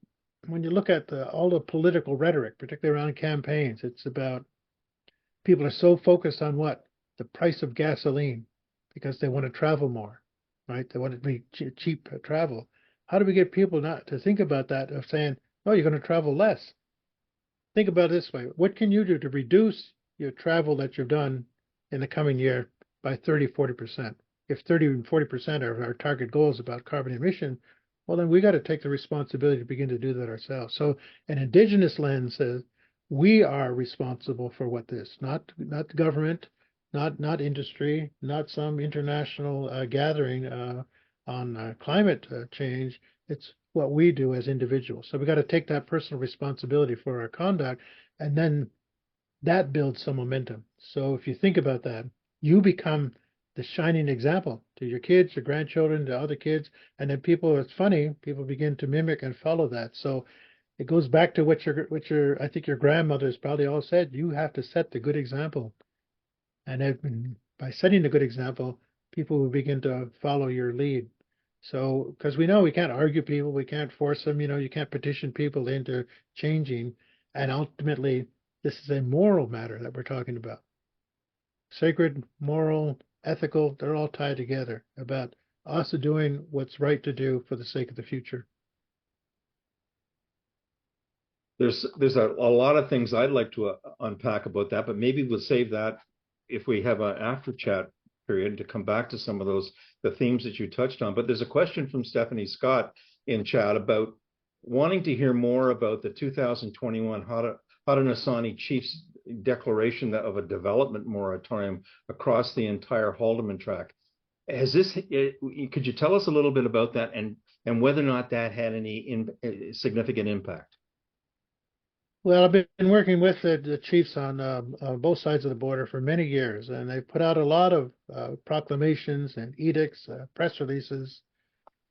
when you look at all the political rhetoric, particularly around campaigns, it's about people are so focused on what? The price of gasoline, because they want to travel more, right? They want it to be cheap travel. How do we get people not to think about that, of saying, oh, you're going to travel less? Think about it this way. What can you do to reduce your travel that you've done in the coming year by 30, 40%? If 30 and 40% of our target goals about carbon emission, well, then we got to take the responsibility to begin to do that ourselves. So an indigenous lens says we are responsible for what this, not the government, not industry, not some international gathering on climate change. It's what we do as individuals. So we got to take that personal responsibility for our conduct, and then that builds some momentum. So if you think about that, you become the shining example to your kids, your grandchildren, to other kids, and then people, it's funny, people begin to mimic and follow that. So it goes back to what your I think your grandmothers probably all said, you have to set the good example. And by setting the good example, people will begin to follow your lead. So, because we know we can't argue people, we can't force them, you can't petition people into changing. And ultimately, this is a moral matter that we're talking about. Sacred, moral, ethical, they're all tied together about us doing what's right to do for the sake of the future. There's a lot of things I'd like to unpack about that, but maybe we'll save that if we have an after chat period to come back to some of the themes that you touched on. But there's a question from Stephanie Scott in chat about wanting to hear more about the 2021 Haudenosaunee Chiefs declaration of a development moratorium across the entire Haldeman Tract. Could you tell us a little bit about that and whether or not that had any significant impact? Well, I've been working with the chiefs on both sides of the border for many years, and they've put out a lot of proclamations and edicts, press releases.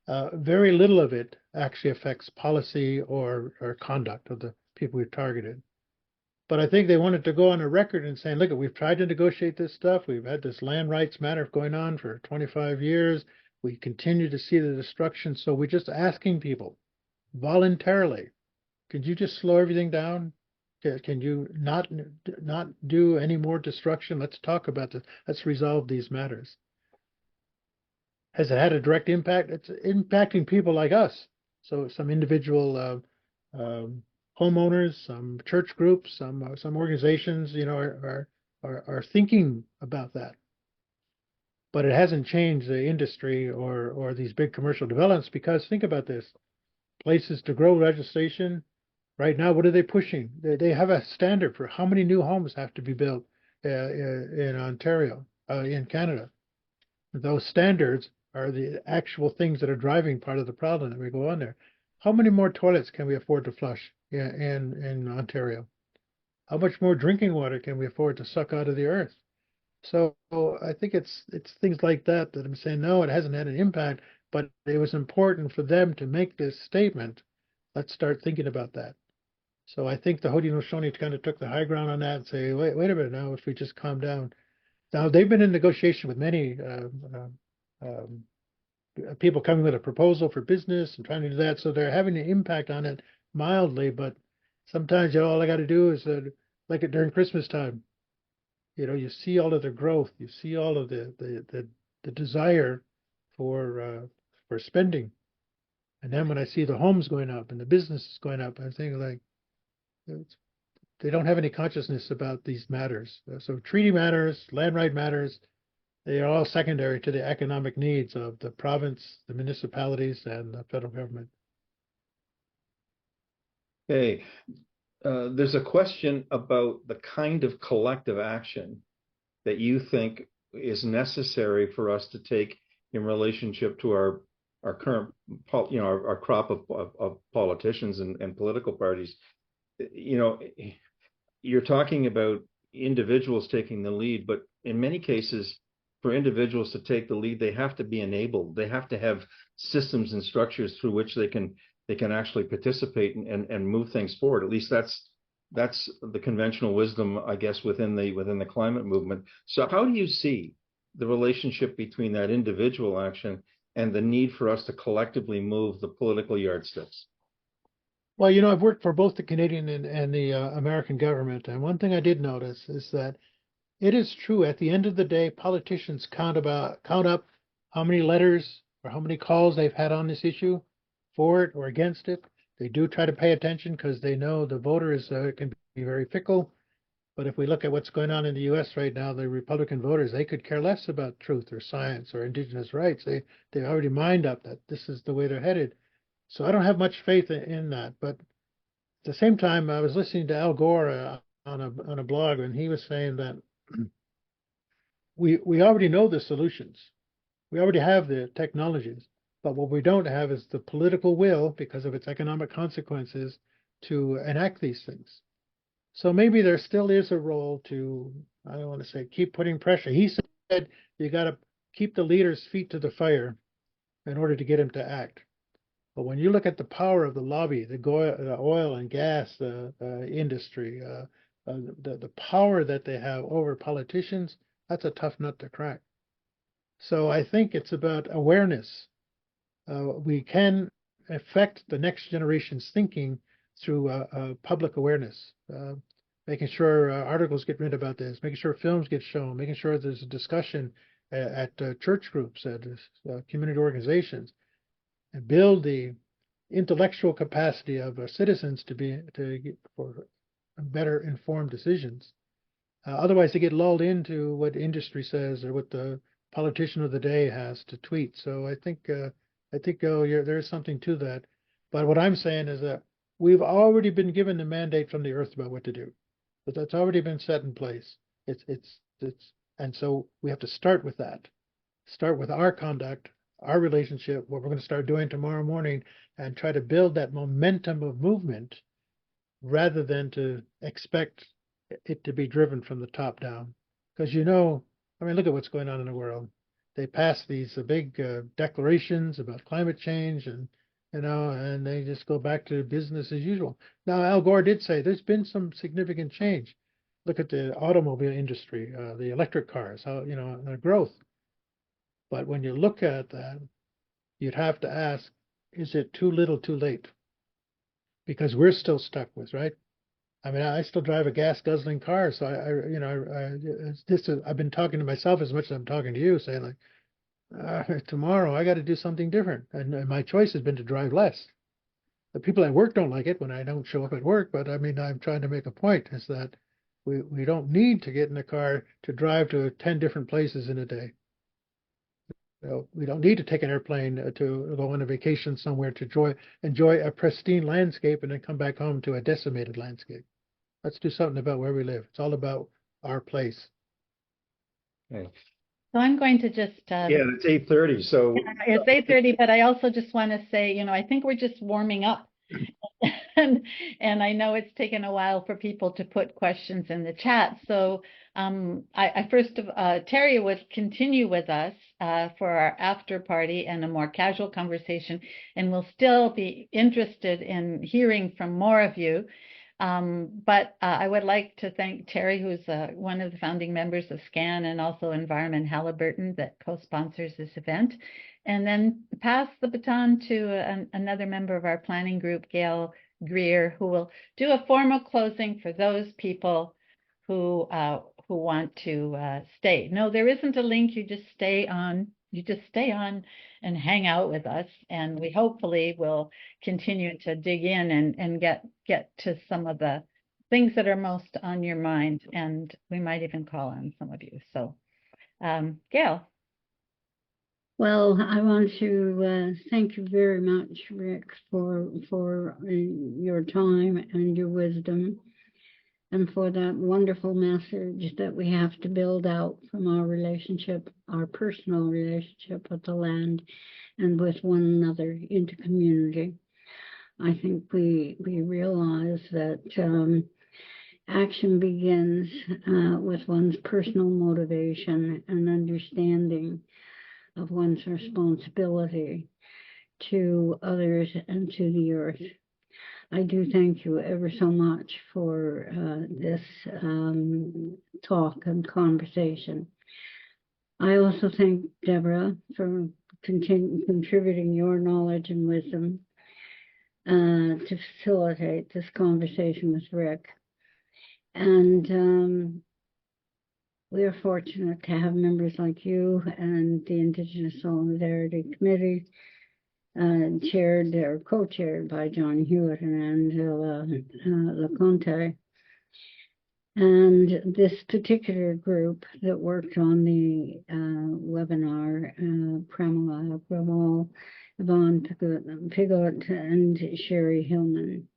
Very little of it actually affects policy or conduct of the people we've targeted. But I think they wanted to go on a record and saying, look, we've tried to negotiate this stuff. We've had this land rights matter going on for 25 years. We continue to see the destruction. So we're just asking people voluntarily, could you just slow everything down? Can you not do any more destruction? Let's talk about this. Let's resolve these matters. Has it had a direct impact? It's impacting people like us. So some individual homeowners, some church groups, some organizations, are thinking about that. But it hasn't changed the industry or these big commercial developments, because think about this: places to grow legislation. Right now, what are they pushing? They have a standard for how many new homes have to be built in Ontario, in Canada. Those standards are the actual things that are driving part of the problem that we go on there. How many more toilets can we afford to flush in Ontario? How much more drinking water can we afford to suck out of the earth? So I think it's things like that I'm saying, no, it hasn't had an impact, but it was important for them to make this statement. Let's start thinking about that. So I think the Haudenosaunee kind of took the high ground on that and say, wait a minute now, if we just calm down. Now, they've been in negotiation with many people coming with a proposal for business and trying to do that. So they're having an impact on it mildly, but sometimes all I got to do is like it during Christmas time. You see all of the growth, you see all of the desire for spending. And then when I see the homes going up and the businesses going up, I'm thinking like, they don't have any consciousness about these matters. So treaty matters, land right matters, they are all secondary to the economic needs of the province, the municipalities, and the federal government. Okay. there's a question about the kind of collective action that you think is necessary for us to take in relationship to our current, our crop of politicians and political parties. You know, you're talking about individuals taking the lead, but in many cases, for individuals to take the lead, they have to be enabled. They have to have systems and structures through which they can actually participate and move things forward. At least that's the conventional wisdom, I guess, within the climate movement. So how do you see the relationship between that individual action and the need for us to collectively move the political yardsticks? Well, I've worked for both the Canadian and the American government, and one thing I did notice is that it is true. At the end of the day, politicians count up how many letters or how many calls they've had on this issue, for it or against it. They do try to pay attention because they know the voters can be very fickle. But if we look at what's going on in the U.S. right now, the Republican voters, they could care less about truth or science or indigenous rights. They already mind up that this is the way they're headed. So I don't have much faith in that. But at the same time, I was listening to Al Gore on a blog, and he was saying that we already know the solutions. We already have the technologies, but what we don't have is the political will, because of its economic consequences, to enact these things. So maybe there still is a role to, I don't want to say keep putting pressure. He said you got to keep the leader's feet to the fire in order to get him to act. But when you look at the power of the lobby, the oil and gas industry, the power that they have over politicians, that's a tough nut to crack. So I think it's about awareness. We can affect the next generation's thinking through public awareness, making sure articles get written about this, making sure films get shown, making sure there's a discussion at church groups, at community organizations, and build the intellectual capacity of citizens to get for better informed decisions. Otherwise, they get lulled into what industry says or what the politician of the day has to tweet. So I think there is something to that. But what I'm saying is that we've already been given the mandate from the earth about what to do. But that's already been set in place. And so we have to start with that. Start with our conduct, our relationship, what we're going to start doing tomorrow morning, and try to build that momentum of movement rather than to expect it to be driven from the top down. Because I mean, look at what's going on in the world. They pass these big declarations about climate change, and they just go back to business as usual. Now, Al Gore did say there's been some significant change. Look at the automobile industry, the electric cars, how their growth. But when you look at that, you'd have to ask, is it too little, too late? Because we're still stuck with, right? I mean, I still drive a gas guzzling car, so I've been talking to myself as much as I'm talking to you, saying like, tomorrow I got to do something different, and my choice has been to drive less. The people at work don't like it when I don't show up at work, but I mean, I'm trying to make a point is that we don't need to get in a car to drive to 10 different places in a day. We don't need to take an airplane to go on a vacation somewhere to enjoy a pristine landscape and then come back home to a decimated landscape. Let's do something about where we live. It's all about our place. Okay. So I'm going to just yeah, it's 8:30. So it's 8:30, but I also just want to say, I think we're just warming up. and I know it's taken a while for people to put questions in the chat. So I first Terry would continue with us for our after party and a more casual conversation, and we'll still be interested in hearing from more of you. But I would like to thank Terry, who's one of the founding members of SCAN and also Environment Halliburton that co-sponsors this event, and then pass the baton to another member of our planning group, Gail Greer, who will do a formal closing for those people who want to stay. No, there isn't a link. You just stay on. You just stay on and hang out with us, and we hopefully will continue to dig in and get to some of the things that are most on your mind, and we might even call on some of you. So, Gail. Well, I want to thank you very much, Rick, for your time and your wisdom, and for that wonderful message that we have to build out from our relationship, our personal relationship with the land and with one another into community. I think we realize that action begins with one's personal motivation and understanding of one's responsibility to others and to the earth. I do thank you ever so much for this talk and conversation. I also thank Deborah for contributing your knowledge and wisdom to facilitate this conversation with Rick. And we are fortunate to have members like you and the Indigenous Solidarity Committee, chaired or co-chaired by John Hewitt and Angela LeConte. And this particular group that worked on the webinar, Pramila Gramal, Yvonne Pigot, and Sherry Hillman.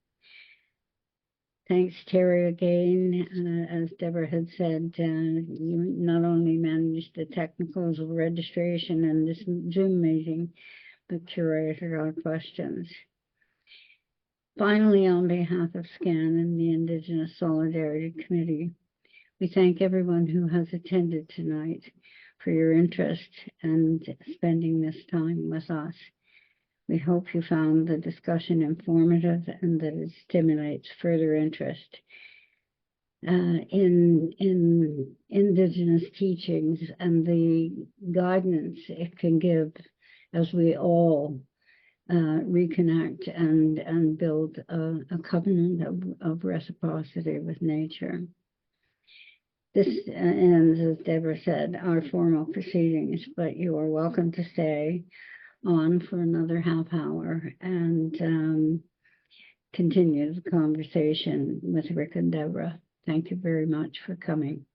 Thanks, Terry, again. As Deborah had said, you not only managed the technicals of registration and this Zoom meeting, but curated our questions. Finally, on behalf of SCAN and the Indigenous Solidarity Committee, we thank everyone who has attended tonight for your interest and spending this time with us. We hope you found the discussion informative and that it stimulates further interest in Indigenous teachings and the guidance it can give as we all reconnect and build a covenant of reciprocity with nature. This ends, as Deborah said, our formal proceedings, but you are welcome to stay on for another half hour and continue the conversation with Rick and Deborah. Thank you very much for coming.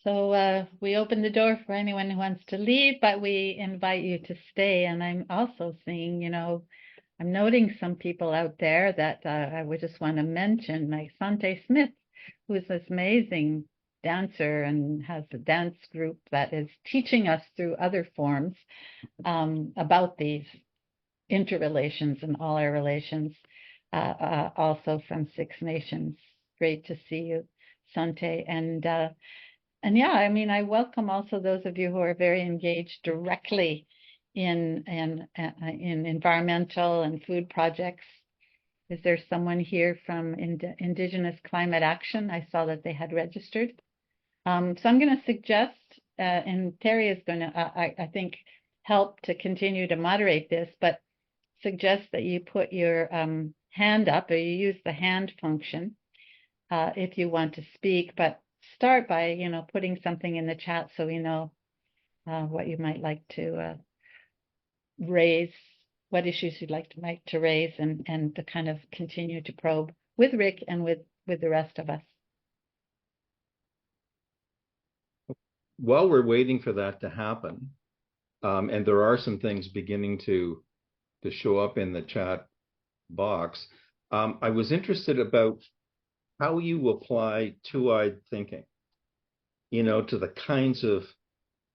So we open the door for anyone who wants to leave, but we invite you to stay. And I'm also seeing, I'm noting some people out there that I would just want to mention, like Sante Smith, who is this amazing dancer and has a dance group that is teaching us through other forms about these interrelations and all our relations, also from Six Nations. Great to see you, Sante. And yeah, I mean, I welcome also those of you who are very engaged directly in environmental and food projects. Is there someone here from Indigenous Climate Action? I saw that they had registered. So I'm going to suggest, and Terry is going to, I think, help to continue to moderate this, but suggest that you put your hand up, or you use the hand function if you want to speak, but start by, putting something in the chat so we know what you might like to raise, what issues you'd like to raise, and to kind of continue to probe with Rick and with the rest of us. While we're waiting for that to happen, and there are some things beginning to show up in the chat box, I was interested about how you apply two-eyed thinking, to the kinds of,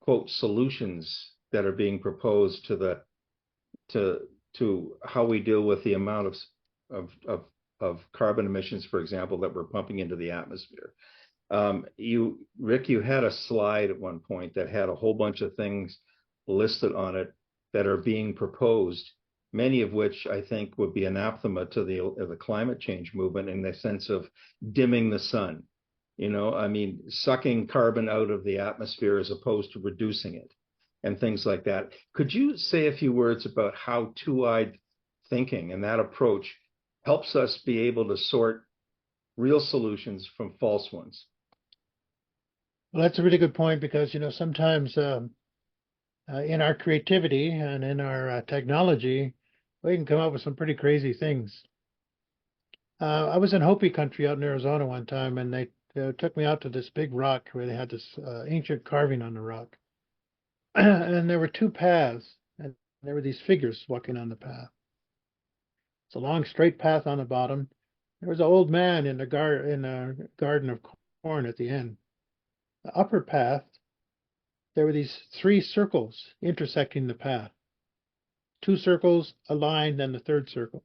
quote, solutions that are being proposed to how we deal with the amount of carbon emissions, for example, that we're pumping into the atmosphere. Rick, you had a slide at one point that had a whole bunch of things listed on it that are being proposed, many of which I think would be anathema to the climate change movement in the sense of dimming the sun. Sucking carbon out of the atmosphere as opposed to reducing it and things like that. Could you say a few words about how two-eyed thinking and that approach helps us be able to sort real solutions from false ones? Well, that's a really good point because, sometimes in our creativity and in our technology, we can come up with some pretty crazy things. I was in Hopi country out in Arizona one time, and they took me out to this big rock where they had this ancient carving on the rock. and there were two paths, and there were these figures walking on the path. It's a long straight path on the bottom. There was an old man in a garden of corn at the end. The upper path, there were these three circles intersecting the path. Two circles, a line, then the third circle.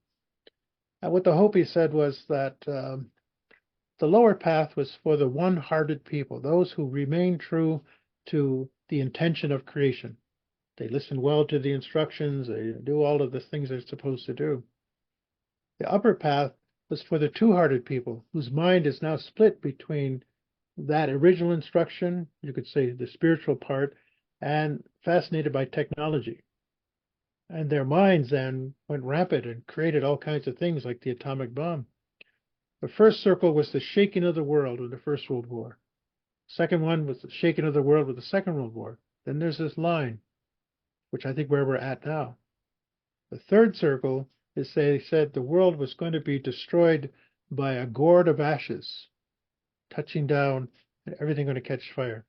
And what the Hopi said was that the lower path was for the one-hearted people, those who remain true to the intention of creation. They listen well to the instructions, they do all of the things they're supposed to do. The upper path was for the two-hearted people, whose mind is now split between that original instruction, you could say the spiritual part, and fascinated by technology. And their minds then went rampant and created all kinds of things like the atomic bomb. The first circle was the shaking of the world with the First World War. Second one was the shaking of the world with the Second World War. Then there's this line, which I think where we're at now. The third circle is they said the world was going to be destroyed by a gourd of ashes, touching down and everything going to catch fire.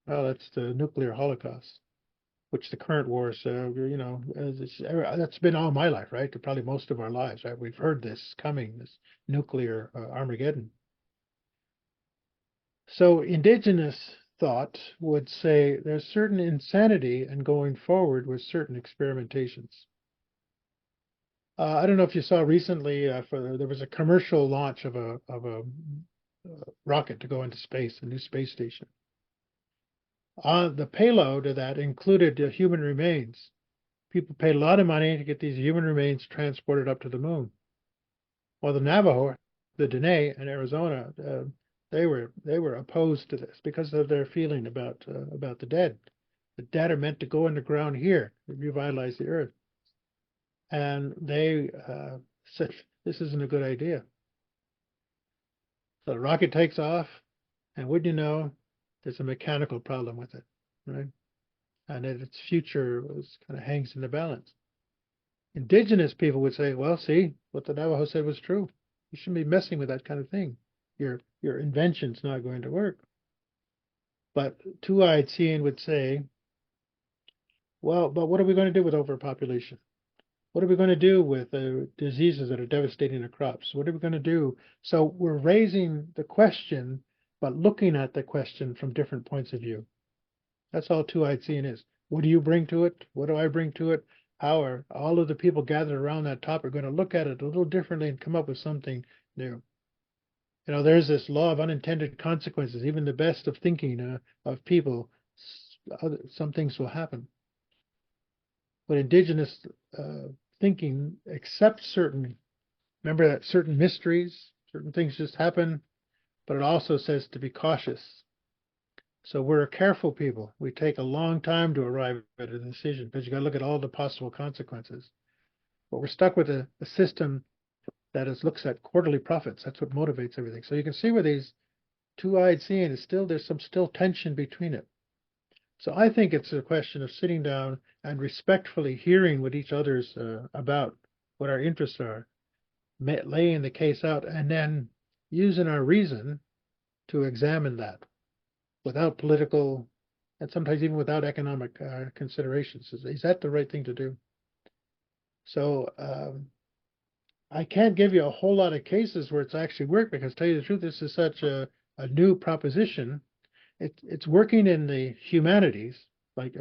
Well, that's the nuclear holocaust, which the current wars, that's been all my life, right? Probably most of our lives, right? We've heard this coming, this nuclear Armageddon. So indigenous thought would say there's certain insanity in going forward with certain experimentations. I don't know if you saw recently, there was a commercial launch of a rocket to go into space, a new space station. The payload of that included human remains. People paid a lot of money to get these human remains transported up to the moon. Well, the Navajo, the Dene in Arizona, they were opposed to this because of their feeling about the dead. The dead are meant to go in the ground here, to revitalize the earth. And they said, this isn't a good idea. So the rocket takes off, and wouldn't you know, there's a mechanical problem with it, right? And that its future kind of hangs in the balance. Indigenous people would say, well, see, what the Navajo said was true. You shouldn't be messing with that kind of thing. Your invention's not going to work. But two-eyed seeing would say, well, but what are we going to do with overpopulation? What are we going to do with diseases that are devastating the crops? What are we going to do? So we're raising the question, but looking at the question from different points of view. That's all two-eyed seeing is. What do you bring to it? What do I bring to it? How are all of the people gathered around that topic going to look at it a little differently and come up with something new? You know, there's this law of unintended consequences. Even the best of thinking of people, some things will happen. But indigenous thinking accepts remember that certain mysteries, certain things just happen, but it also says to be cautious. So we're a careful people. We take a long time to arrive at a decision because you got to look at all the possible consequences. But we're stuck with a system that looks at quarterly profits. That's what motivates everything. So you can see where these two-eyed seeing is there's some tension between it. So I think it's a question of sitting down and respectfully hearing what each other's about, what our interests are, laying the case out, and then using our reason to examine that without political and sometimes even without economic considerations. Is that the right thing to do? So I can't give you a whole lot of cases where it's actually worked because, to tell you the truth, this is such a new proposition. It's working in the humanities, like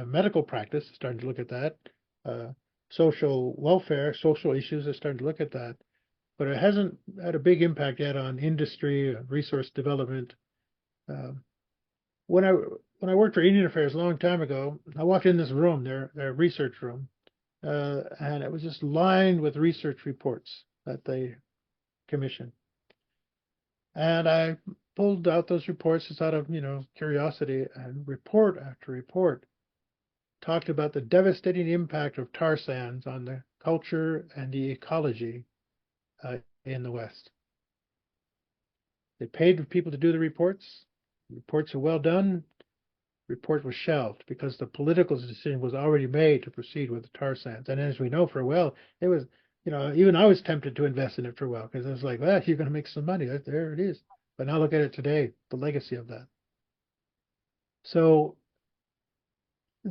medical practice, starting to look at that. Social welfare, social issues are starting to look at that, but it hasn't had a big impact yet on industry, resource development. When I worked for Indian Affairs a long time ago, I walked in this room, their research room, and it was just lined with research reports that they commissioned. And I pulled out those reports just out of, curiosity, and report after report talked about the devastating impact of tar sands on the culture and the ecology in the West. They paid people to do the reports. Reports are well done. Report was shelved because the political decision was already made to proceed with the tar sands. And as we know, for a while, it was, even I was tempted to invest in it for a while because I was like, well, you're going to make some money. There it is. But now look at it today, the legacy of that. So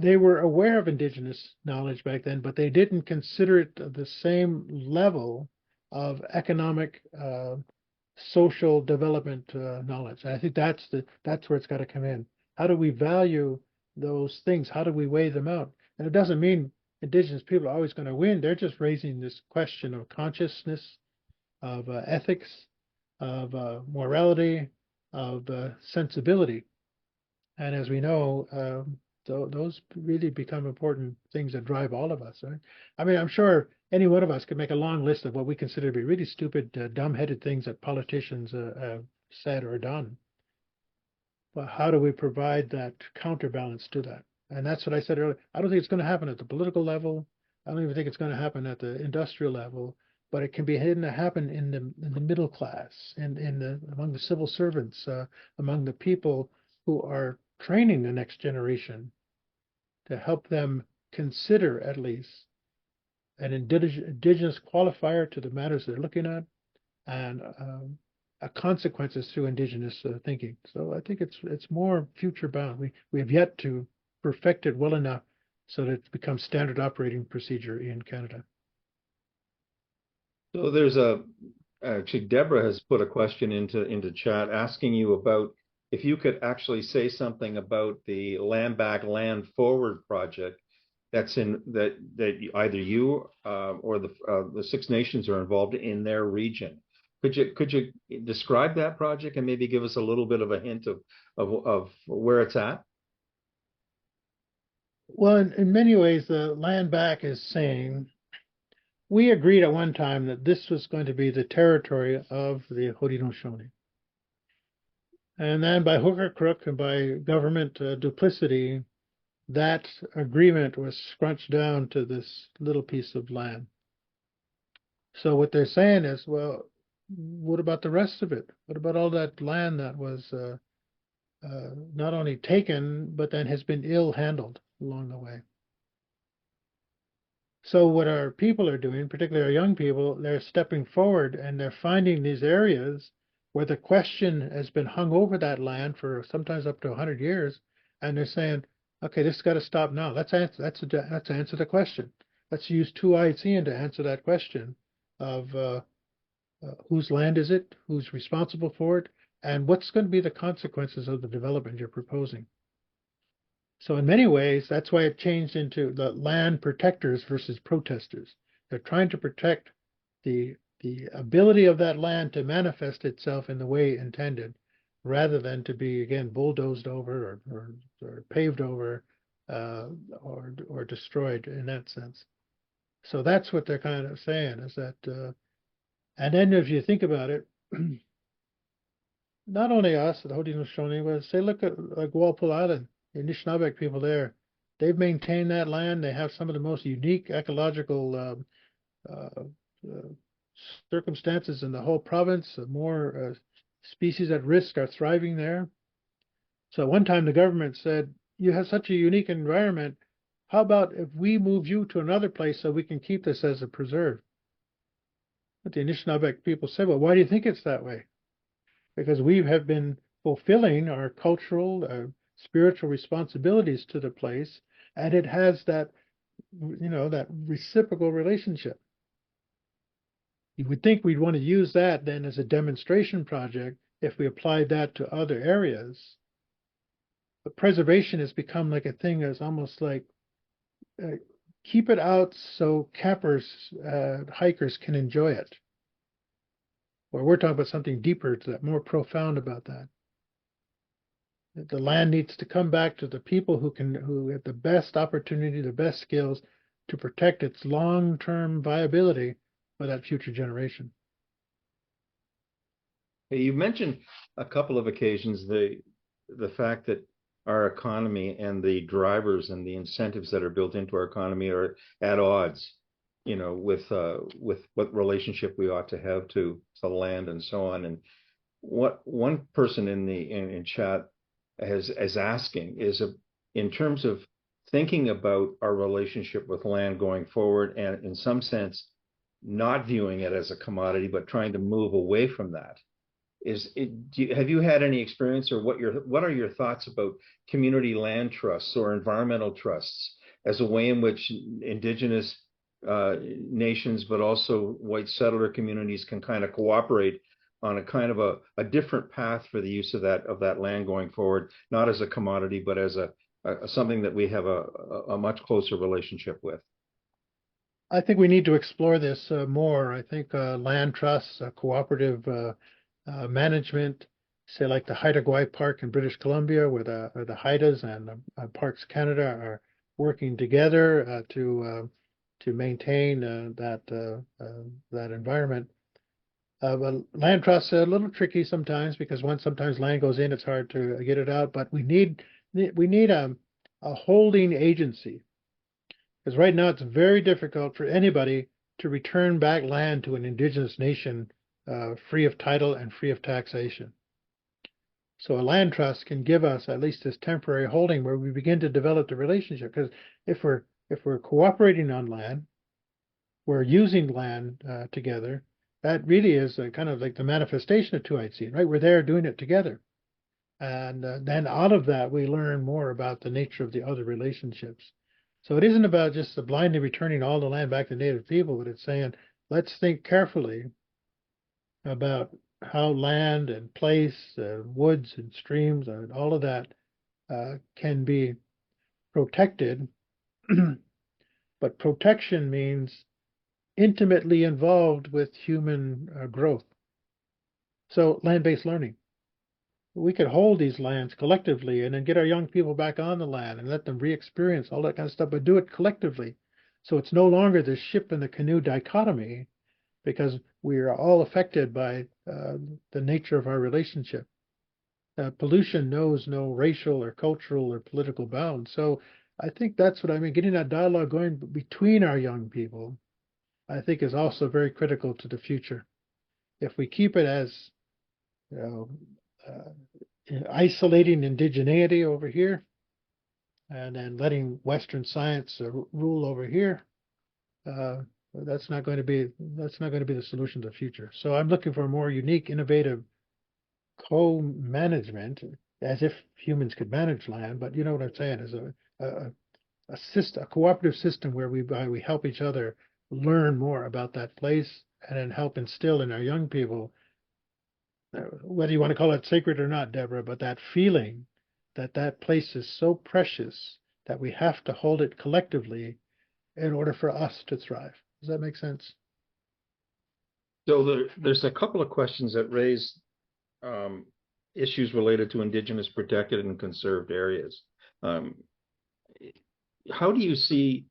they were aware of indigenous knowledge back then, but they didn't consider it the same level of economic, social development knowledge. And I think that's where it's got to come in. How do we value those things? How do we weigh them out? And it doesn't mean indigenous people are always going to win. They're just raising this question of consciousness, of ethics, of morality, of sensibility. And as we know, those really become important things that drive all of us, right? I mean, I'm sure any one of us could make a long list of what we consider to be really stupid, dumb-headed things that politicians have said or done. But how do we provide that counterbalance to that? And that's what I said earlier. I don't think it's going to happen at the political level. I don't even think it's going to happen at the industrial level. But it can be hidden to happen in the middle class, among the civil servants, among the people who are training the next generation, to help them consider at least an indigenous qualifier to the matters they're looking at, and consequences through indigenous thinking. So I think it's more future bound. We have yet to perfect it well enough so that it becomes standard operating procedure in Canada. So actually Deborah has put a question into chat asking you about if you could actually say something about the Land Back, Land Forward project that either you or the Six Nations are involved in their region. Could you describe that project and maybe give us a little bit of a hint of where it's at? Well, in many ways, the Land Back is saying, we agreed at one time that this was going to be the territory of the Haudenosaunee. And then by hook or crook and by government duplicity, that agreement was scrunched down to this little piece of land. So what they're saying is, well, what about the rest of it? What about all that land that was not only taken, but then has been ill handled along the way? So what our people are doing, particularly our young people, they're stepping forward and they're finding these areas where the question has been hung over that land for sometimes up to 100 years, and they're saying, okay, this has got to stop now. Let's answer the question. Let's use two-eyed seeing to answer that question of whose land is it, who's responsible for it, and what's going to be the consequences of the development you're proposing. So in many ways, that's why it changed into the land protectors versus protesters. They're trying to protect the ability of that land to manifest itself in the way intended, rather than to be, again, bulldozed over or paved over or destroyed in that sense. So that's what they're kind of saying, is that, and then if you think about it, not only us, the Haudenosaunee, but say, look at like Walpole Island. The Anishinaabe people there, they've maintained that land. They have some of the most unique ecological circumstances in the whole province. More species at risk are thriving there. So at one time the government said, you have such a unique environment. How about if we move you to another place so we can keep this as a preserve? But the Anishinaabe people said, well, why do you think it's that way? Because we have been fulfilling our cultural, spiritual responsibilities to the place, and it has that, that reciprocal relationship. You would think we'd want to use that then as a demonstration project if we applied that to other areas. But preservation has become like a thing that's almost like keep it out so campers, hikers can enjoy it. Or we're talking about something deeper to that, more profound about that. The land needs to come back to the people who have the best opportunity, the best skills to protect its long-term viability for that future generation. Hey, you've mentioned a couple of occasions the fact that our economy and the drivers and the incentives that are built into our economy are at odds, with what relationship we ought to have to land and so on. And what one person in chat is asking is in terms of thinking about our relationship with land going forward, and in some sense not viewing it as a commodity but trying to move away from that. have you had any experience, or what are your thoughts about community land trusts or environmental trusts as a way in which indigenous nations, but also white settler communities, can kind of cooperate on a kind of a different path for the use of that land going forward, not as a commodity, but as something that we have a much closer relationship with? I think we need to explore this more. I think land trusts, cooperative management, say like the Haida Gwaii Park in British Columbia, where the Haidas and Parks Canada are working together to maintain that environment. But land trusts are a little tricky sometimes, because once sometimes land goes in, it's hard to get it out. But we need a holding agency, because right now it's very difficult for anybody to return back land to an indigenous nation free of title and free of taxation. So a land trust can give us at least this temporary holding where we begin to develop the relationship. Because if we're cooperating on land, we're using land together. That really is kind of like the manifestation of Tuatsin, right? We're there doing it together. And then out of that, we learn more about the nature of the other relationships. So it isn't about just the blindly returning all the land back to Native people, but it's saying, let's think carefully about how land and place, woods and streams, and all of that can be protected. But protection means intimately involved with human growth. So land-based learning. We could hold these lands collectively and then get our young people back on the land and let them re-experience all that kind of stuff, but do it collectively. So it's no longer the ship and the canoe dichotomy, because we are all affected by the nature of our relationship. Pollution knows no racial or cultural or political bounds. So I think that's what I mean. Getting that dialogue going between our young people, I think, is also very critical to the future. If we keep it as, you know, isolating indigeneity over here, and then letting Western science rule over here, that's not going to be the solution to the future. So I'm looking for a more unique, innovative co-management, as if humans could manage land. But you know what I'm saying, is a cooperative system where we help each other learn more about that place, and then help instill in our young people, whether you want to call it sacred or not, Deborah, but that feeling that that place is so precious that we have to hold it collectively in order for us to thrive. Does that make sense? So there's a couple of questions that raise issues related to indigenous protected and conserved areas. How do you see,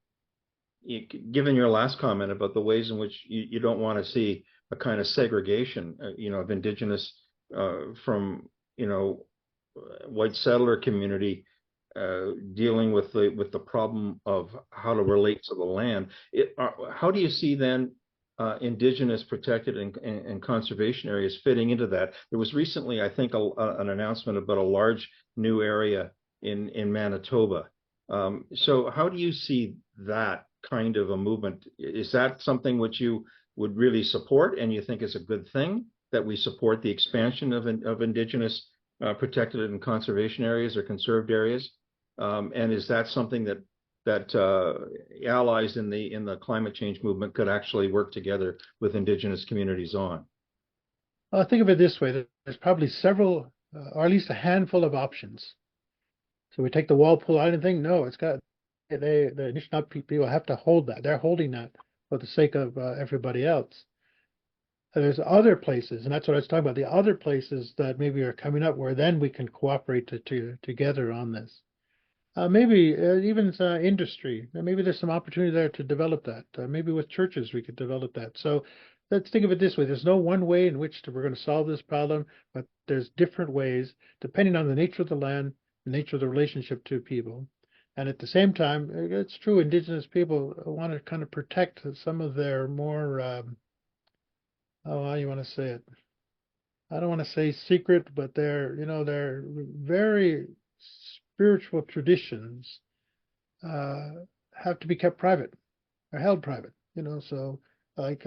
given your last comment about the ways in which you don't want to see a kind of segregation, of indigenous from, white settler community dealing with the problem of how to relate to the land. How do you see then indigenous protected and conservation areas fitting into that? There was recently, I think, an announcement about a large new area in Manitoba. So how do you see that kind of a movement? Is that something which you would really support, and you think is a good thing that we support the expansion of indigenous protected and conservation areas or conserved areas? And is that something that allies in the climate change movement could actually work together with indigenous communities on? Think of it this way: there's probably several, or at least a handful of options. So we take the Walpole Island thing. No, it's got the Anishinaabe people have to hold that. They're holding that for the sake of everybody else. There's other places, and that's what I was talking about. The other places that maybe are coming up where then we can cooperate together on this. Maybe even industry. Maybe there's some opportunity there to develop that. Maybe with churches we could develop that. So let's think of it this way: there's no one way in which we're going to solve this problem, but there's different ways depending on the nature of the land, the nature of the relationship to people. And at the same time, it's true, indigenous people want to kind of protect some of their more, how you want to say it? I don't want to say secret, but they're very spiritual traditions have to be kept private or held private. So like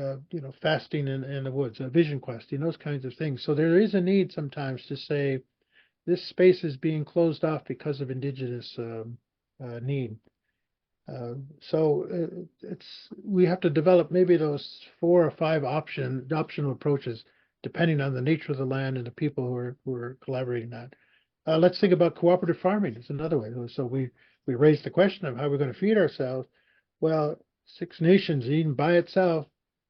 fasting in the woods, vision questing, those kinds of things. So there is a need sometimes to say this space is being closed off because of indigenous need. So we have to develop maybe those 4 or 5 optional approaches, depending on the nature of the land and the people who are collaborating that. Let's think about cooperative farming. It's another way. So we raised the question of how we're going to feed ourselves. Well, Six Nations, even by itself,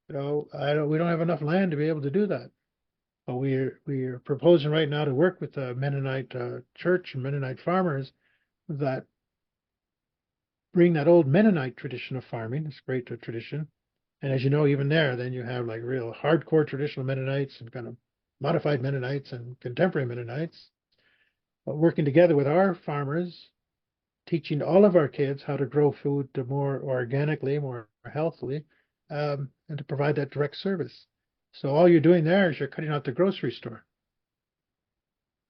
we don't have enough land to be able to do that. But we are proposing right now to work with the Mennonite church and Mennonite farmers that bring that old Mennonite tradition of farming. It's a great tradition. And as you know, even there, then you have like real hardcore traditional Mennonites and kind of modified Mennonites and contemporary Mennonites, working together with our farmers, teaching all of our kids how to grow food more organically, more healthily, and to provide that direct service. So all you're doing there is you're cutting out the grocery store.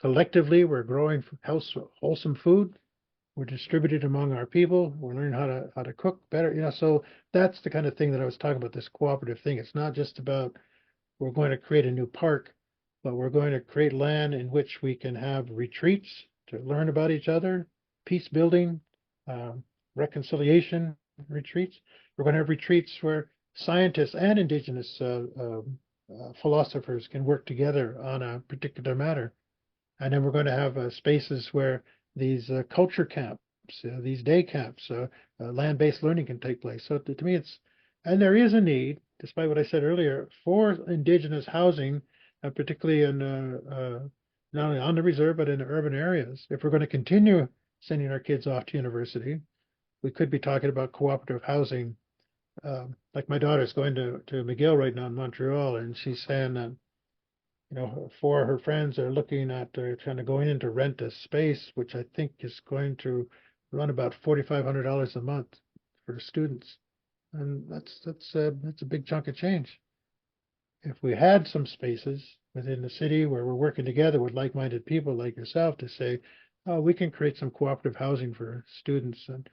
Collectively, we're growing wholesome food. We're distributed among our people. We're learning how to cook better. So that's the kind of thing that I was talking about, this cooperative thing. It's not just about we're going to create a new park, but we're going to create land in which we can have retreats to learn about each other, peace building, reconciliation retreats. We're going to have retreats where scientists and indigenous philosophers can work together on a particular matter. And then we're going to have spaces where these culture camps, these day camps, land-based learning can take place. So to me, and there is a need, despite what I said earlier, for indigenous housing, particularly in not only on the reserve, but in the urban areas. If we're going to continue sending our kids off to university, we could be talking about cooperative housing. Like my daughter's going to McGill right now in Montreal, and she's saying that 4 of her friends are looking at kind of going in to rent a space, which I think is going to run about $4,500 a month for students, and that's a big chunk of change. If we had some spaces within the city where we're working together with like-minded people like yourself to say, oh, we can create some cooperative housing for students, and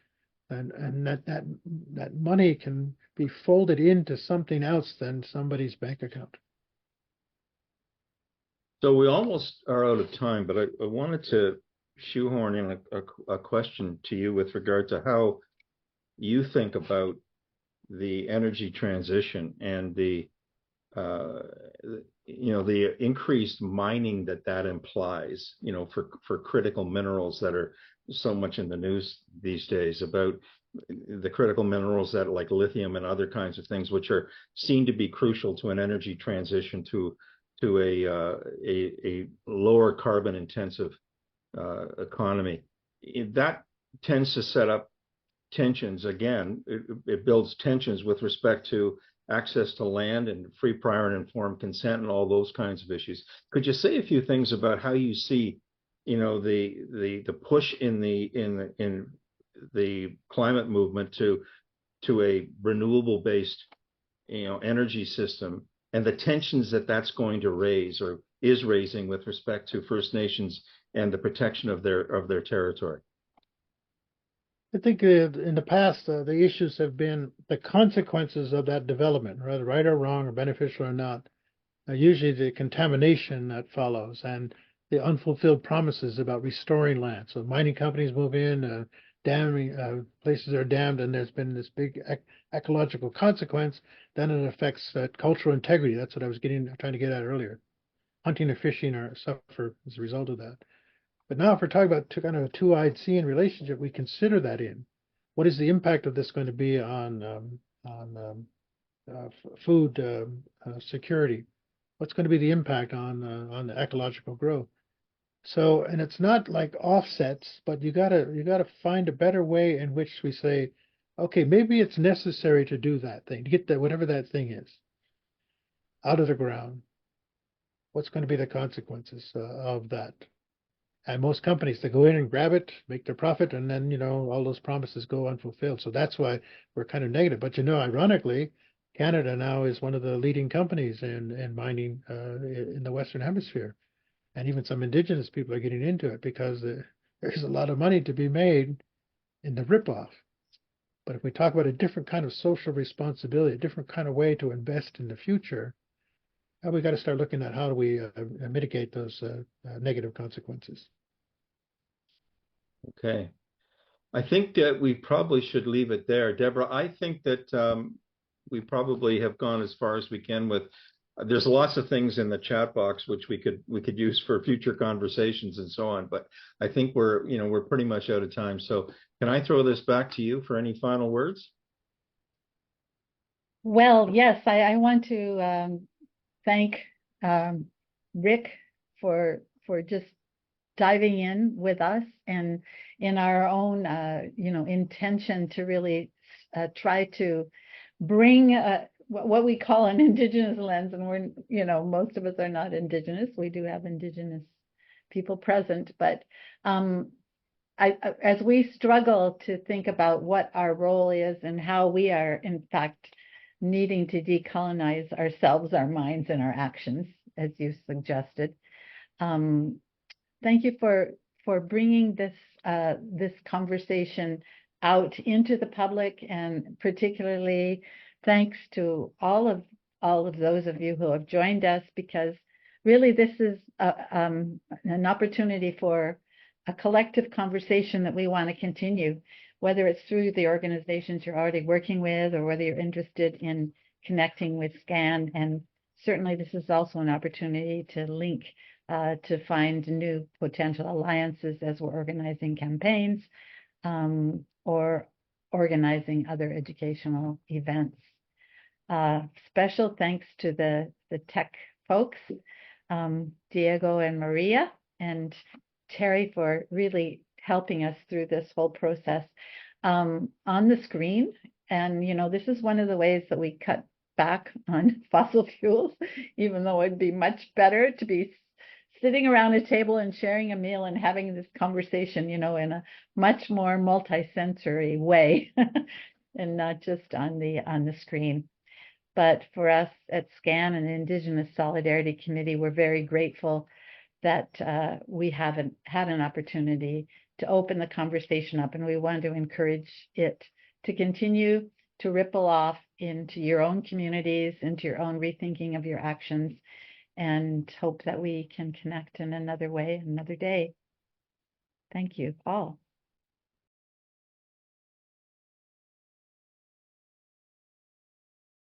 that money can be folded into something else than somebody's bank account. So we almost are out of time, but I wanted to shoehorn in a question to you with regard to how you think about the energy transition and the increased mining that implies, for critical minerals that are so much in the news these days, about the critical minerals that like lithium and other kinds of things, which are seen to be crucial to an energy transition to a lower carbon intensive economy. That tends to set up tensions again. It builds tensions with respect to access to land and free, prior, and informed consent and all those kinds of issues. Could you say a few things about how you see, the push in the climate movement to a renewable based energy system, and the tensions that's going to raise or is raising with respect to First Nations and the protection of their territory? I think in the past, the issues have been the consequences of that development, whether right or wrong or beneficial or not. Usually the contamination that follows and the unfulfilled promises about restoring land. So mining companies move in, damming places are dammed, and there's been this big ecological consequence. Then it affects cultural integrity. That's what I was trying to get at earlier. Hunting or fishing suffer as a result of that. But now if we're talking about kind of a two-eyed seeing relationship, we consider that in. What is the impact of this going to be on food security? What's going to be the impact on the ecological growth? So, and it's not like offsets, but you gotta find a better way in which we say, okay, maybe it's necessary to do that thing, to get that whatever that thing is out of the ground. What's going to be the consequences of that? And most companies, they go in and grab it, make their profit, and then, all those promises go unfulfilled. So that's why we're kind of negative. But, ironically, Canada now is one of the leading companies in mining in the Western Hemisphere. And even some indigenous people are getting into it because there's a lot of money to be made in the ripoff. But if we talk about a different kind of social responsibility, a different kind of way to invest in the future, we got to start looking at how do we mitigate those negative consequences. Okay. I think that we probably should leave it there. Deborah, I think that we probably have gone as far as we can with, there's lots of things in the chat box which we could use for future conversations and so on, but I think we're pretty much out of time. So can I throw this back to you for any final words? Well, yes, I want to thank Rick for just diving in with us and in our own intention to really try to bring what we call an indigenous lens. And we're most of us are not indigenous. We do have indigenous people present, but as we struggle to think about what our role is and how we are in fact needing to decolonize ourselves, our minds, and our actions, as you suggested. Thank you for bringing this conversation out into the public, and particularly thanks to all of those of you who have joined us, because really this is an opportunity for a collective conversation that we want to continue, whether it's through the organizations you're already working with or whether you're interested in connecting with SCAN. And certainly this is also an opportunity to link to find new potential alliances as we're organizing campaigns or organizing other educational events. Special thanks to the tech folks, Diego and Maria, and Terry for really helping us through this whole process. On the screen, and this is one of the ways that we cut back on fossil fuels, even though it'd be much better to be sitting around a table and sharing a meal and having this conversation, in a much more multi-sensory way and not just on the screen. But for us at SCAN and the Indigenous Solidarity Committee, we're very grateful that we haven't had an opportunity to open the conversation up, and we want to encourage it to continue to ripple off into your own communities, into your own rethinking of your actions, and hope that we can connect in another way, another day. Thank you all.